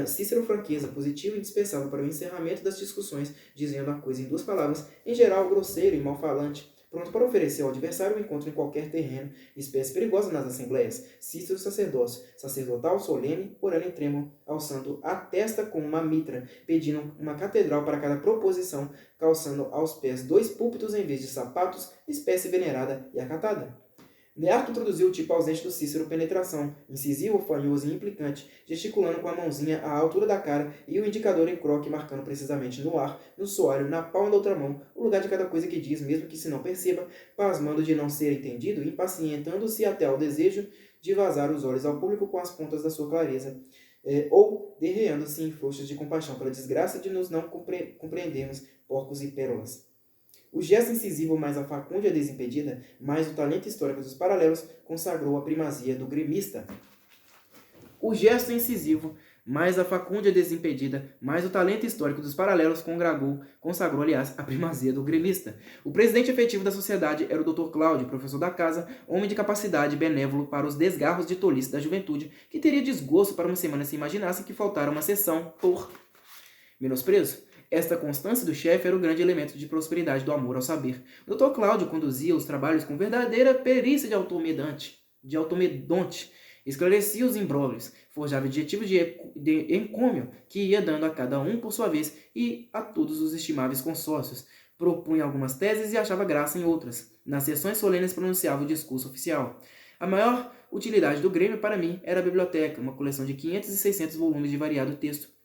Cícero franqueza, positivo e indispensável para o encerramento das discussões, dizendo a coisa em duas palavras, em geral grosseiro e malfalante, pronto para oferecer ao adversário um encontro em qualquer terreno, espécie perigosa nas assembleias. Cícero sacerdócio, sacerdotal, solene, orando em trêmulo, alçando a testa com uma mitra, pedindo uma catedral para cada proposição, calçando aos pés 2 púlpitos em vez de sapatos, espécie venerada e acatada. Nearco introduziu o tipo ausente do Cícero, penetração, incisivo, fanhoso e implicante, gesticulando com a mãozinha à altura da cara e o indicador em croque marcando precisamente no ar, no soalho, na palma da outra mão, o lugar de cada coisa que diz, mesmo que se não perceba, pasmando de não ser entendido, impacientando-se até ao desejo de vazar os olhos ao público com as pontas da sua clareza, ou derreando-se em frouxas de compaixão pela desgraça de nos não compreendermos, porcos e pérolas. O gesto incisivo mais a facúndia desimpedida, mais o talento histórico dos paralelos, consagrou a primazia do gremista. O gesto incisivo, mais a facúndia desimpedida, mais o talento histórico dos paralelos, consagrou, aliás, a primazia do gremista. O presidente efetivo da sociedade era o Dr. Cláudio, professor da casa, homem de capacidade benévolo para os desgarros de tolice da juventude, que teria desgosto para uma semana se imaginasse que faltara uma sessão por menosprezo. Esta constância do chefe era o grande elemento de prosperidade do amor ao saber. O Dr. Cláudio conduzia os trabalhos com verdadeira perícia de automedonte, esclarecia os imbróglios, forjava adjetivos de encômio, que ia dando a cada um por sua vez e a todos os estimáveis consórcios, propunha algumas teses e achava graça em outras. Nas sessões solenes pronunciava o discurso oficial. A maior utilidade do Grêmio para mim era a biblioteca, uma coleção de 500 e 600 volumes de variado texto,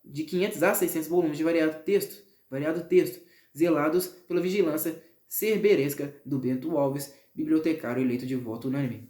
de 500 a 600 volumes de variado texto, zelados pela vigilância cerberesca do Bento Alves, bibliotecário eleito de voto unânime.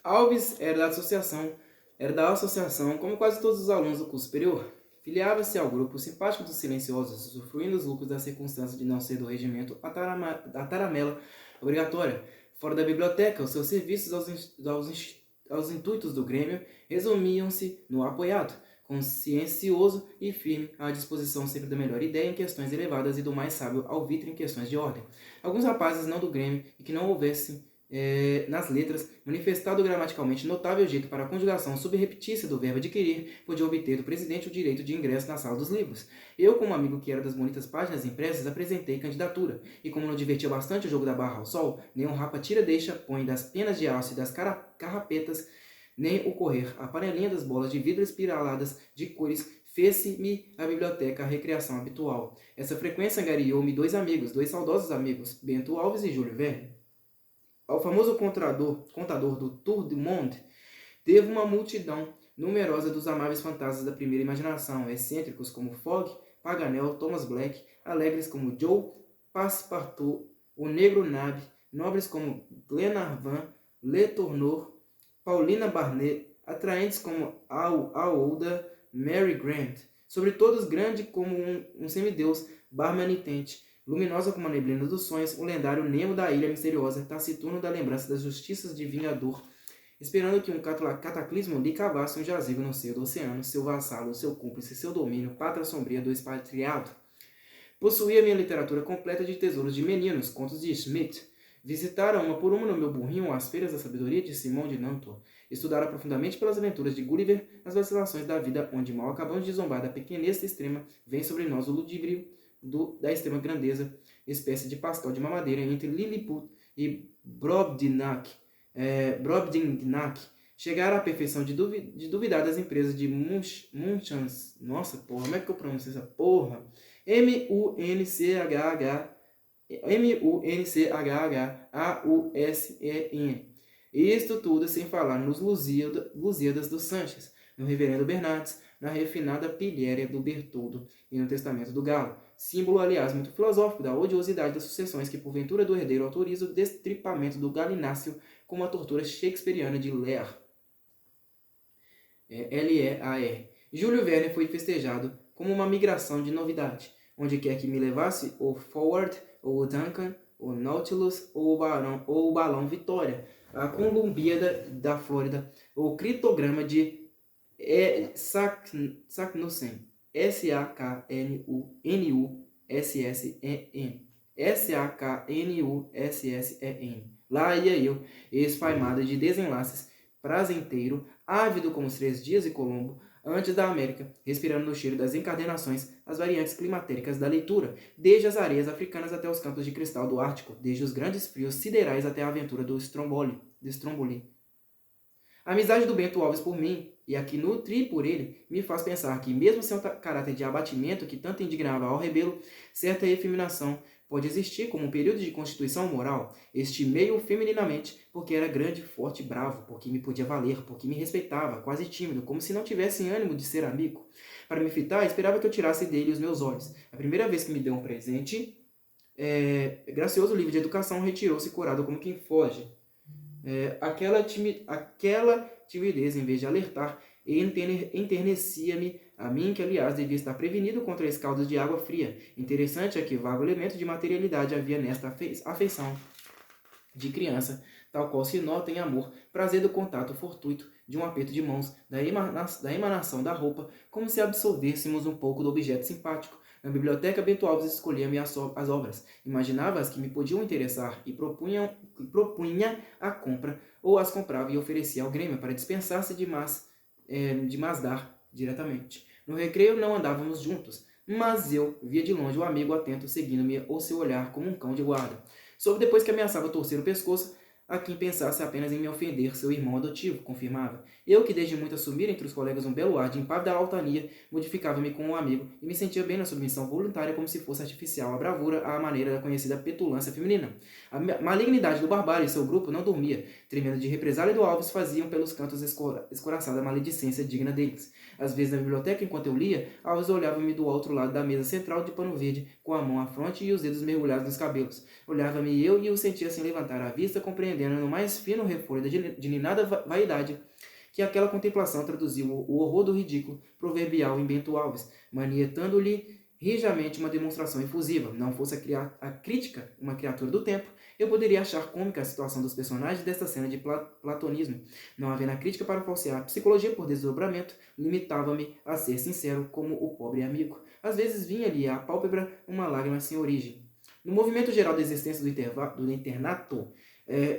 Alves era da associação, como quase todos os alunos do curso superior. Filiava-se ao grupo simpático dos silenciosos, usufruindo os lucros da circunstância de não ser do regimento a taramela obrigatória. Fora da biblioteca, os seus serviços aos intuitos do Grêmio resumiam-se no apoiado, consciencioso e firme, à disposição sempre da melhor ideia em questões elevadas e do mais sábio alvitre em questões de ordem. Alguns rapazes não do Grêmio e que não houvessem nas letras, manifestado gramaticalmente notável jeito para a conjugação subreptícia do verbo adquirir, podia obter do presidente o direito de ingresso na sala dos livros. Eu, como amigo que era das bonitas páginas impressas, apresentei candidatura, e como não divertia bastante o jogo da barra ao sol, nem um rapa tira-deixa põe das penas de aço e das carrapetas, nem o correr, a panelinha das bolas de vidro espiraladas de cores, fez-me a biblioteca a recreação habitual. Essa frequência angariou-me dois saudosos amigos, Bento Alves e Júlio Verne. Ao famoso contador do Tour du Monde, teve uma multidão numerosa dos amáveis fantasmas da primeira imaginação, excêntricos como Fogg, Paganel, Thomas Black, alegres como Joe Passepartout, o Negro Nab, nobres como Glenarvan, Letourneur, Paulina Barnett, atraentes como Aouda, Mary Grant, sobre todos grande como um semideus barmanitente, luminosa como a neblina dos sonhos, o lendário Nemo da ilha misteriosa, taciturno da lembrança das justiças de vingador, esperando que um cataclismo lhe cavasse um jazigo no seio do oceano, seu vassalo, seu cúmplice, seu domínio, pátria sombria do expatriado. Possuía minha literatura completa de tesouros de meninos, contos de Schmidt. Visitara uma por uma no meu burrinho as feiras da sabedoria de Simão de Nantor. Estudara profundamente pelas aventuras de Gulliver as vacilações da vida, onde mal acabamos de zombar da pequenez extrema, vem sobre nós o ludíbrio da extrema grandeza, espécie de Pascal de mamadeira entre Lilliput e Brobdingnac. Chegar à perfeição de duvidar das empresas de Munchans. Nossa, porra, como é que eu pronuncio essa porra? Munchausen. Isto tudo sem falar nos Lusíadas dos Sanches, no Reverendo Bernardes, na refinada pilhéria do Bertoldo e no Testamento do Galo. Símbolo, aliás, muito filosófico da odiosidade das sucessões que, porventura, do herdeiro autoriza o destripamento do galináceo como a tortura shakespeariana de Lear. Lear. Júlio Verne foi festejado como uma migração de novidade. Onde quer que me levasse, o Forward, ou o Duncan, o Nautilus, ou o Balão Vitória, a Columbíada da Flórida, o Critograma de Saknussemm, Saknussemm. Lá ia eu, espaimado de desenlaces, prazenteiro, ávido como os 3 dias de Colombo, antes da América, respirando no cheiro das encadernações, as variantes climatéricas da leitura, desde as areias africanas até os campos de cristal do Ártico, desde os grandes frios siderais até a aventura do Stromboli. A amizade do Bento Alves por mim, e a que nutri por ele, me faz pensar que, mesmo sem o caráter de abatimento que tanto indignava ao rebelo, certa efeminação pode existir como um período de constituição moral. Estimei-o femininamente, porque era grande, forte e bravo, porque me podia valer, porque me respeitava, quase tímido, como se não tivesse ânimo de ser amigo. Para me fitar, esperava que eu tirasse dele os meus olhos. A primeira vez que me deu um presente, gracioso livro de educação, retirou-se curado como quem foge. Aquela timidez, em vez de alertar, enternecia-me, a mim que, aliás, devia estar prevenido contra escaldos de água fria. Interessante é que vago elemento de materialidade havia nesta afeição de criança, tal qual se nota em amor, prazer do contato fortuito, de um aperto de mãos, da emanação da roupa, como se absorvêssemos um pouco do objeto simpático. Na biblioteca, Bento Alves escolhia-me as obras, imaginava as que me podiam interessar e propunha a compra, ou as comprava e oferecia ao Grêmio para dispensar-se de mas dar diretamente. No recreio não andávamos juntos, mas eu via de longe o amigo atento seguindo-me o seu olhar como um cão de guarda. Soube depois que ameaçava torcer o pescoço a quem pensasse apenas em me ofender, seu irmão adotivo, confirmava. Eu, que desde muito assumira entre os colegas um belo ar de impávida altania, modificava-me com um amigo e me sentia bem na submissão voluntária como se fosse artificial a bravura à maneira da conhecida petulância feminina. A malignidade do barbário e seu grupo não dormia, tremendo de represália do Alves, faziam pelos cantos escoraçada maledicência digna deles. Às vezes na biblioteca, enquanto eu lia, Alves olhava-me do outro lado da mesa central de pano verde, com a mão à fronte e os dedos mergulhados nos cabelos. Olhava-me eu e o sentia sem levantar a vista, compreendendo no mais fino refúgio de ninada vaidade que aquela contemplação traduziu o horror do ridículo proverbial em Bento Alves, manietando-lhe rijamente uma demonstração efusiva. Não fosse a crítica uma criatura do tempo, eu poderia achar cômica a situação dos personagens desta cena de platonismo. Não havendo a crítica para falsear a psicologia por desdobramento, limitava-me a ser sincero como o pobre amigo. Às vezes vinha-lhe à pálpebra uma lágrima sem origem. No movimento geral da existência do internato,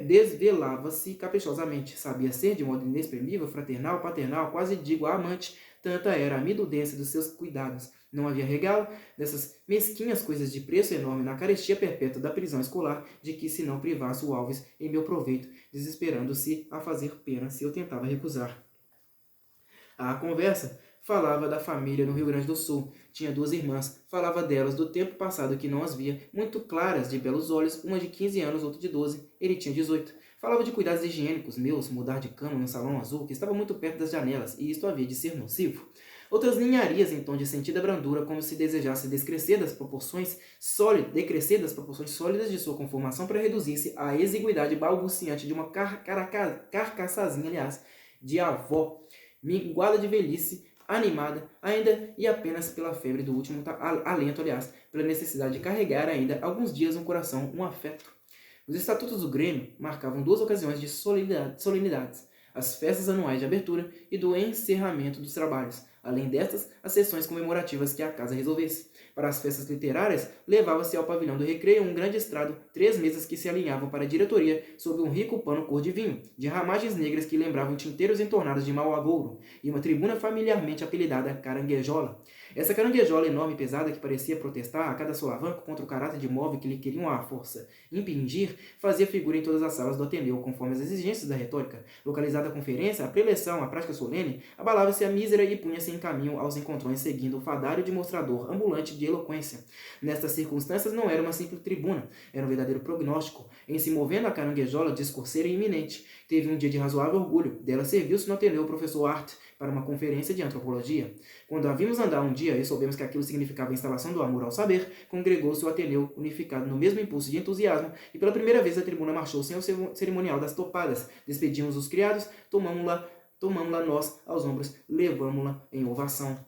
desvelava-se caprichosamente. Sabia ser de modo inexprimível, fraternal, paternal, quase digo amante, tanta era a midudência dos seus cuidados. Não havia regalo dessas mesquinhas coisas de preço enorme na carestia perpétua da prisão escolar, de que se não privasse o Alves em meu proveito, desesperando-se a fazer pena se eu tentava recusar. A conversa falava da família no Rio Grande do Sul. Tinha 2 irmãs. Falava delas do tempo passado que não as via, muito claras, de belos olhos, uma de 15 anos, outra de 12. Ele tinha 18. Falava de cuidados higiênicos meus, mudar de cama no salão azul, que estava muito perto das janelas, e isto havia de ser nocivo. Outras ninharias em tom de sentida brandura, como se desejasse decrescer das proporções sólidas de sua conformação para reduzir-se à exiguidade balbuciante de uma carcaçazinha, aliás, de avó, minguada de velhice, animada, ainda e apenas pela febre do último alento, aliás, pela necessidade de carregar ainda alguns dias no coração um afeto. Os estatutos do Grêmio marcavam 2 ocasiões de solenidades, as festas anuais de abertura e do encerramento dos trabalhos. Além destas, as sessões comemorativas que a casa resolvesse. Para as festas literárias, levava-se ao pavilhão do recreio um grande estrado, 3 mesas que se alinhavam para a diretoria sob um rico pano cor de vinho, de ramagens negras que lembravam tinteiros entornados de mau agouro, e uma tribuna familiarmente apelidada Caranguejola. Essa caranguejola enorme e pesada que parecia protestar a cada solavanco contra o caráter de móvel que lhe queriam à força impingir, fazia figura em todas as salas do Ateneu, conforme as exigências da retórica. Localizada a conferência, a preleção, a prática solene, abalava-se a mísera e punha-se em caminho aos encontrões seguindo o fadário de mostrador ambulante de eloquência. Nestas circunstâncias não era uma simples tribuna, era um verdadeiro prognóstico. Em se movendo a caranguejola discurseira e iminente, teve um dia de razoável orgulho. Dela serviu-se no Ateneu o professor Art para uma conferência de antropologia. Quando a vimos andar um dia e soubemos que aquilo significava a instalação do amor ao saber, congregou-se o Ateneu unificado no mesmo impulso de entusiasmo e pela primeira vez a tribuna marchou sem o cerimonial das topadas. Despedimos os criados, tomamos-la nós aos ombros, levamos-la em ovação.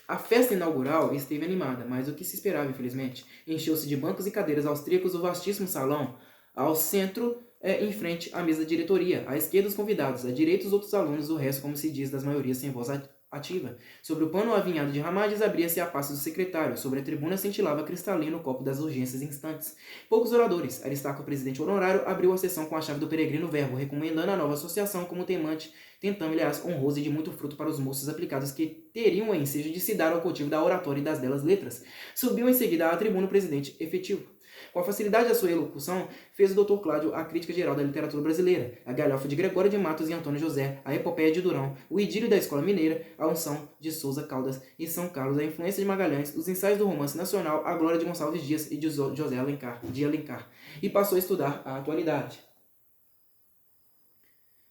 A festa inaugural esteve animada, mas o que se esperava, infelizmente. Encheu-se de bancos e cadeiras austríacos o vastíssimo salão. Ao centro, em frente à mesa da diretoria, à esquerda os convidados, à direita os outros alunos, o resto, como se diz, das maiorias sem voz ativa. Sobre o pano avinhado de ramagens abria-se a pasta do secretário. Sobre a tribuna cintilava cristalino o copo das urgências instantes. Poucos oradores. Aristarco, presidente honorário, abriu a sessão com a chave do peregrino verbo, recomendando a nova associação como tentando, aliás, honroso e de muito fruto para os moços aplicados que teriam o ensejo de se dar ao cultivo da oratória e das belas letras. Subiu em seguida à tribuna o presidente efetivo. Com a facilidade da sua elocução, fez o Dr. Cláudio a crítica geral da literatura brasileira, a galhofa de Gregório de Matos e Antônio José, a epopeia de Durão, o idílio da escola mineira, a unção de Souza Caldas e São Carlos, a influência de Magalhães, os ensaios do romance nacional, a glória de Gonçalves Dias e de José Alencar, e passou a estudar a atualidade.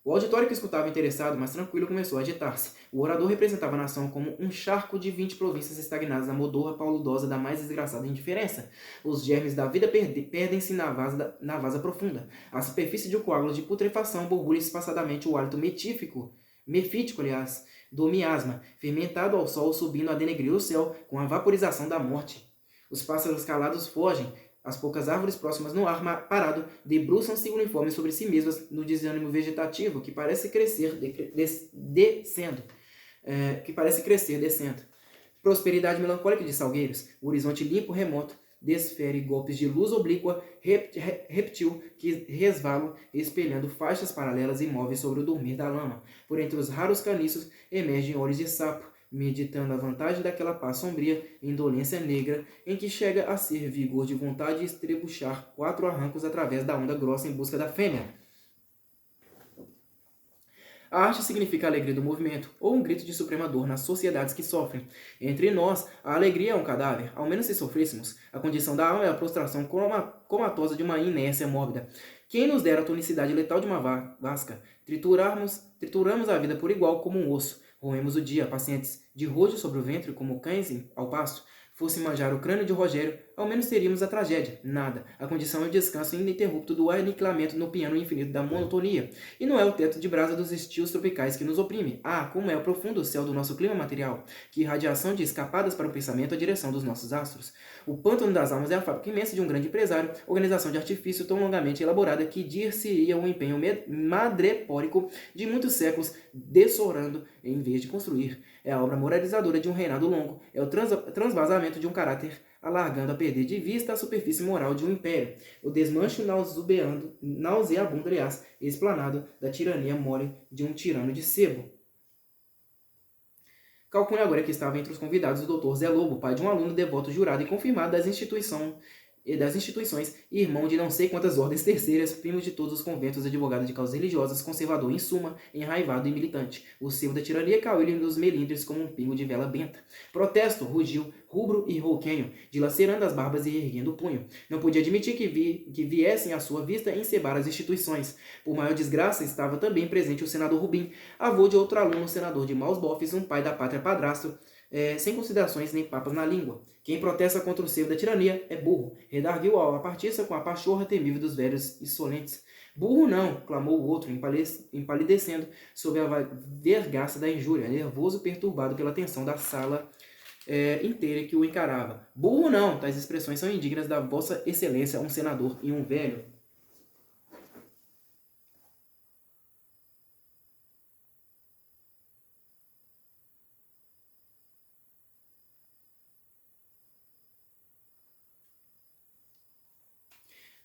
O auditório que escutava interessado, mas tranquilo, começou a agitar-se. O orador representava a nação como um charco de 20 províncias estagnadas na modorra paludosa da mais desgraçada indiferença. Os germes da vida perdem-se na vasa profunda. A superfície de um coágulo de putrefação borbulha espaçadamente o hálito mefítico, do miasma, fermentado ao sol, subindo a denegrir o céu com a vaporização da morte. Os pássaros calados fogem. As poucas árvores próximas no ar parado debruçam-se uniformes sobre si mesmas no desânimo vegetativo que parece crescer descendo. Prosperidade melancólica de salgueiros, o horizonte limpo, remoto, desfere golpes de luz oblíqua, reptil que resvalam, espelhando faixas paralelas imóveis sobre o dormir da lama. Por entre os raros caniços emergem olhos de sapo, meditando a vantagem daquela paz sombria, indolência negra, em que chega a ser vigor de vontade de estrebuchar 4 arrancos através da onda grossa em busca da fêmea. A arte significa a alegria do movimento, ou um grito de suprema dor nas sociedades que sofrem. Entre nós, a alegria é um cadáver, ao menos se sofrêssemos. A condição da alma é a prostração comatosa de uma inércia mórbida. Quem nos dera a tonicidade letal de uma vasca? Trituramos a vida por igual como um osso. Roemos o dia, pacientes, de rojo sobre o ventre como cães ao pasto. fosse manjar o crânio de Rogério, ao menos teríamos a tragédia. Nada. A condição é o descanso ininterrupto do aniquilamento no piano infinito da monotonia. E não é o teto de brasa dos estios tropicais que nos oprime. Ah, como é o profundo céu do nosso clima material. Que radiação de escapadas para o pensamento a direção dos nossos astros. O pântano das almas é a fábrica imensa de um grande empresário, organização de artifício tão longamente elaborada que dir-se-ia um empenho madrepórico de muitos séculos dessorando em vez de construir. É a obra moralizadora de um reinado longo. É o transvasamento de um caráter alargando a perder de vista a superfície moral de um império. O desmancho nauseabundo, aliás, explanado da tirania mole de um tirano de sebo. Calcule agora que estava entre os convidados o Dr. Zé Lobo, pai de um aluno devoto jurado e confirmado das instituições, irmão de não sei quantas ordens terceiras, primo de todos os conventos, advogado de causas religiosas, conservador em suma, enraivado e militante. O sebo da tirania caiu-lhe nos melindres como um pingo de vela benta. Protesto, rugiu, rubro e rouquenho, dilacerando as barbas e erguendo o punho. Não podia admitir que viessem à sua vista encebar as instituições. Por maior desgraça, estava também presente o senador Rubim, avô de outro aluno, senador de maus bofes, um pai da pátria padrasto, sem considerações nem papas na língua. Quem protesta contra o sebo da tirania é burro, redarguiu a partiça com a pachorra temível dos velhos insolentes. Burro não, clamou o outro, empalidecendo sob a vergaça da injúria, nervoso e perturbado pela tensão da sala inteira que o encarava. Burro não, tais expressões são indignas da vossa excelência, um senador e um velho.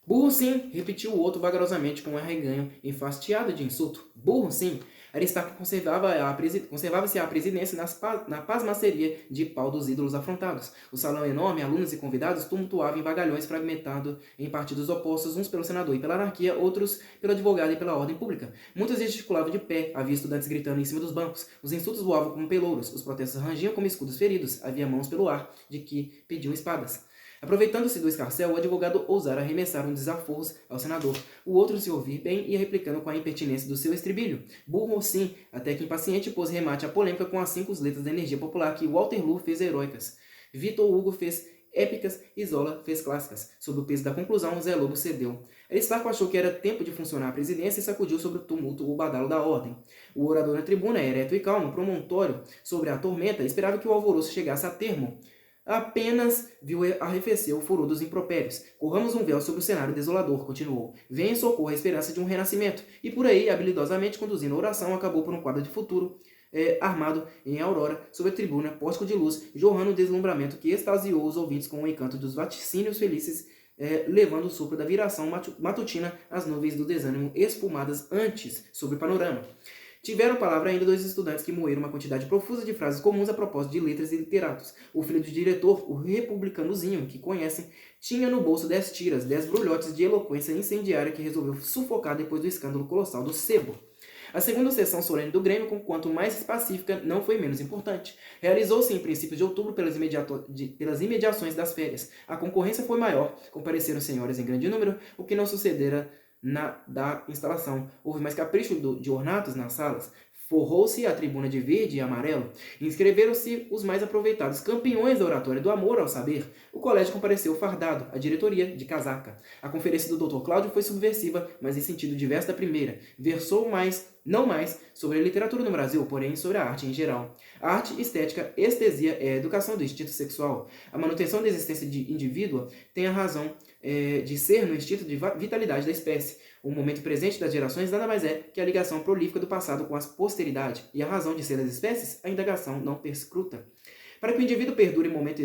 Burro sim, repetiu o outro vagarosamente com um arreganho enfastiado de insulto. Burro sim. Aristarco conservava-se a presidência na pasmaceria de pau dos ídolos afrontados. O salão enorme, alunos e convidados, tumultuavam em vagalhões fragmentados em partidos opostos, uns pelo senador e pela anarquia, outros pelo advogado e pela ordem pública. Muitos gesticulavam de pé, havia estudantes gritando em cima dos bancos. Os insultos voavam como pelouros, os protestos rangiam como escudos feridos, havia mãos pelo ar, de que pediam espadas. Aproveitando-se do escarcéu, o advogado ousara arremessar um desaforro ao senador. O outro, se ouvir bem, ia replicando com a impertinência do seu estribilho. Burro sim, até que impaciente pôs remate à polêmica com as 5 letras da energia popular que Waterloo fez heróicas. Vitor Hugo fez épicas e Zola fez clássicas. Sob o peso da conclusão, Zé Lobo cedeu. Aristarco achou que era tempo de funcionar a presidência e sacudiu sobre o tumulto o badalo da ordem. O orador na tribuna, ereto e calmo, promontório sobre a tormenta, esperava que o alvoroço chegasse a termo. Apenas viu arrefecer o furor dos impropérios. Corramos um véu sobre o cenário desolador, continuou. Vem em socorro a esperança de um renascimento. E por aí, habilidosamente conduzindo a oração, acabou por um quadro de futuro, armado em aurora, sobre a tribuna, pórtico de luz, jorrando o deslumbramento que extasiou os ouvintes com o encanto dos vaticínios felizes, levando o sopro da viração matutina às nuvens do desânimo espumadas antes sobre o panorama. Tiveram palavra ainda 2 estudantes que moeram uma quantidade profusa de frases comuns a propósito de letras e literatos. O filho do diretor, o republicanozinho, que conhecem, tinha no bolso 10 tiras, 10 brulhotes de eloquência incendiária que resolveu sufocar depois do escândalo colossal do sebo. A segunda sessão solene do Grêmio, quanto mais pacífica, não foi menos importante. Realizou-se em princípios de outubro pelas imediações das férias. A concorrência foi maior, compareceram senhoras em grande número, o que não sucedera da instalação. Houve mais capricho de ornatos nas salas. Forrou-se a tribuna de verde e amarelo. Inscreveram-se os mais aproveitados campeões da oratória do amor ao saber. O colégio compareceu fardado, a diretoria de casaca. A conferência do Dr. Cláudio foi subversiva, mas em sentido diverso da primeira. Versou não mais sobre a literatura no Brasil, porém sobre a arte em geral. A arte, estética, estesia é a educação do instinto sexual. A manutenção da existência de indivíduo tem a razão de ser no instinto de vitalidade da espécie. O momento presente das gerações nada mais é que a ligação prolífica do passado com a posteridade, e a razão de ser das espécies, a indagação não perscruta. Para que o indivíduo perdure em momento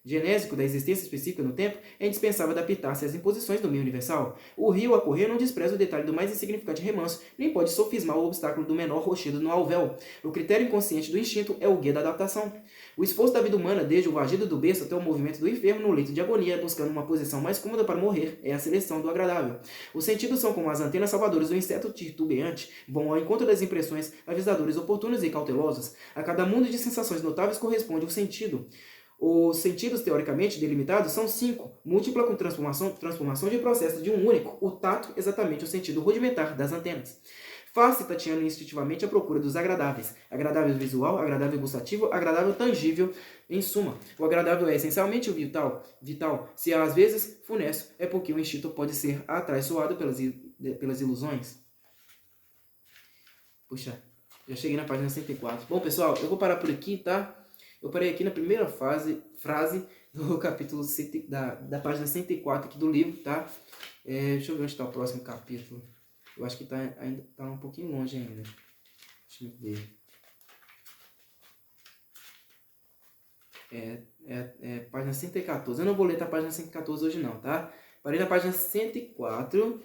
genésico da existência específica no tempo, é indispensável adaptar-se às imposições do meio universal. O rio a correr não despreza o detalhe do mais insignificante remanso, nem pode sofismar o obstáculo do menor rochedo no alvéol. O critério inconsciente do instinto é o guia da adaptação. O esforço da vida humana, desde o vagido do berço até o movimento do enfermo no leito de agonia, buscando uma posição mais cômoda para morrer, é a seleção do agradável. Os sentidos são como as antenas salvadoras do inseto titubeante, vão ao encontro das impressões avisadores oportunos e cautelosos. A cada mundo de sensações notáveis corresponde um sentido. Os sentidos teoricamente delimitados são 5, múltipla com transformação de processo de um único, o tato exatamente o sentido rudimentar das antenas. Faz-se tateando instintivamente a procura dos agradáveis. Agradável visual, agradável gustativo, agradável tangível, Em suma, o agradável é essencialmente o vital, se às vezes funesto, é porque o instinto pode ser atraiçoado pelas ilusões. Puxa, já cheguei na página 104. Bom, pessoal, eu vou parar por aqui, tá? Eu parei aqui na primeira frase do capítulo da página 104 aqui do livro, tá? Deixa eu ver onde está o próximo capítulo. Eu acho que ainda tá um pouquinho longe ainda. Deixa eu ver. Página 114. Eu não vou ler a página 114 hoje não, tá? Parei na página 104.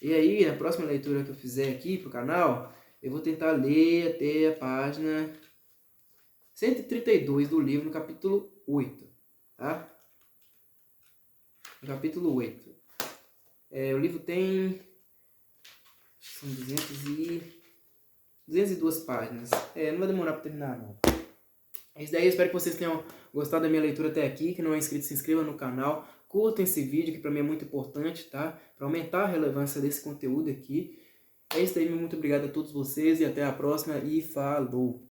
E aí, na próxima leitura que eu fizer aqui pro canal, eu vou tentar ler até a página 132 do livro, no capítulo 8, tá? No capítulo 8. O livro tem... São 202 páginas. Não vai demorar para terminar, não. É isso daí, eu espero que vocês tenham gostado da minha leitura até aqui. Que não é inscrito, se inscreva no canal. Curtam esse vídeo, que para mim é muito importante, tá? Para aumentar a relevância desse conteúdo aqui. É isso aí, muito obrigado a todos vocês e até a próxima e falou!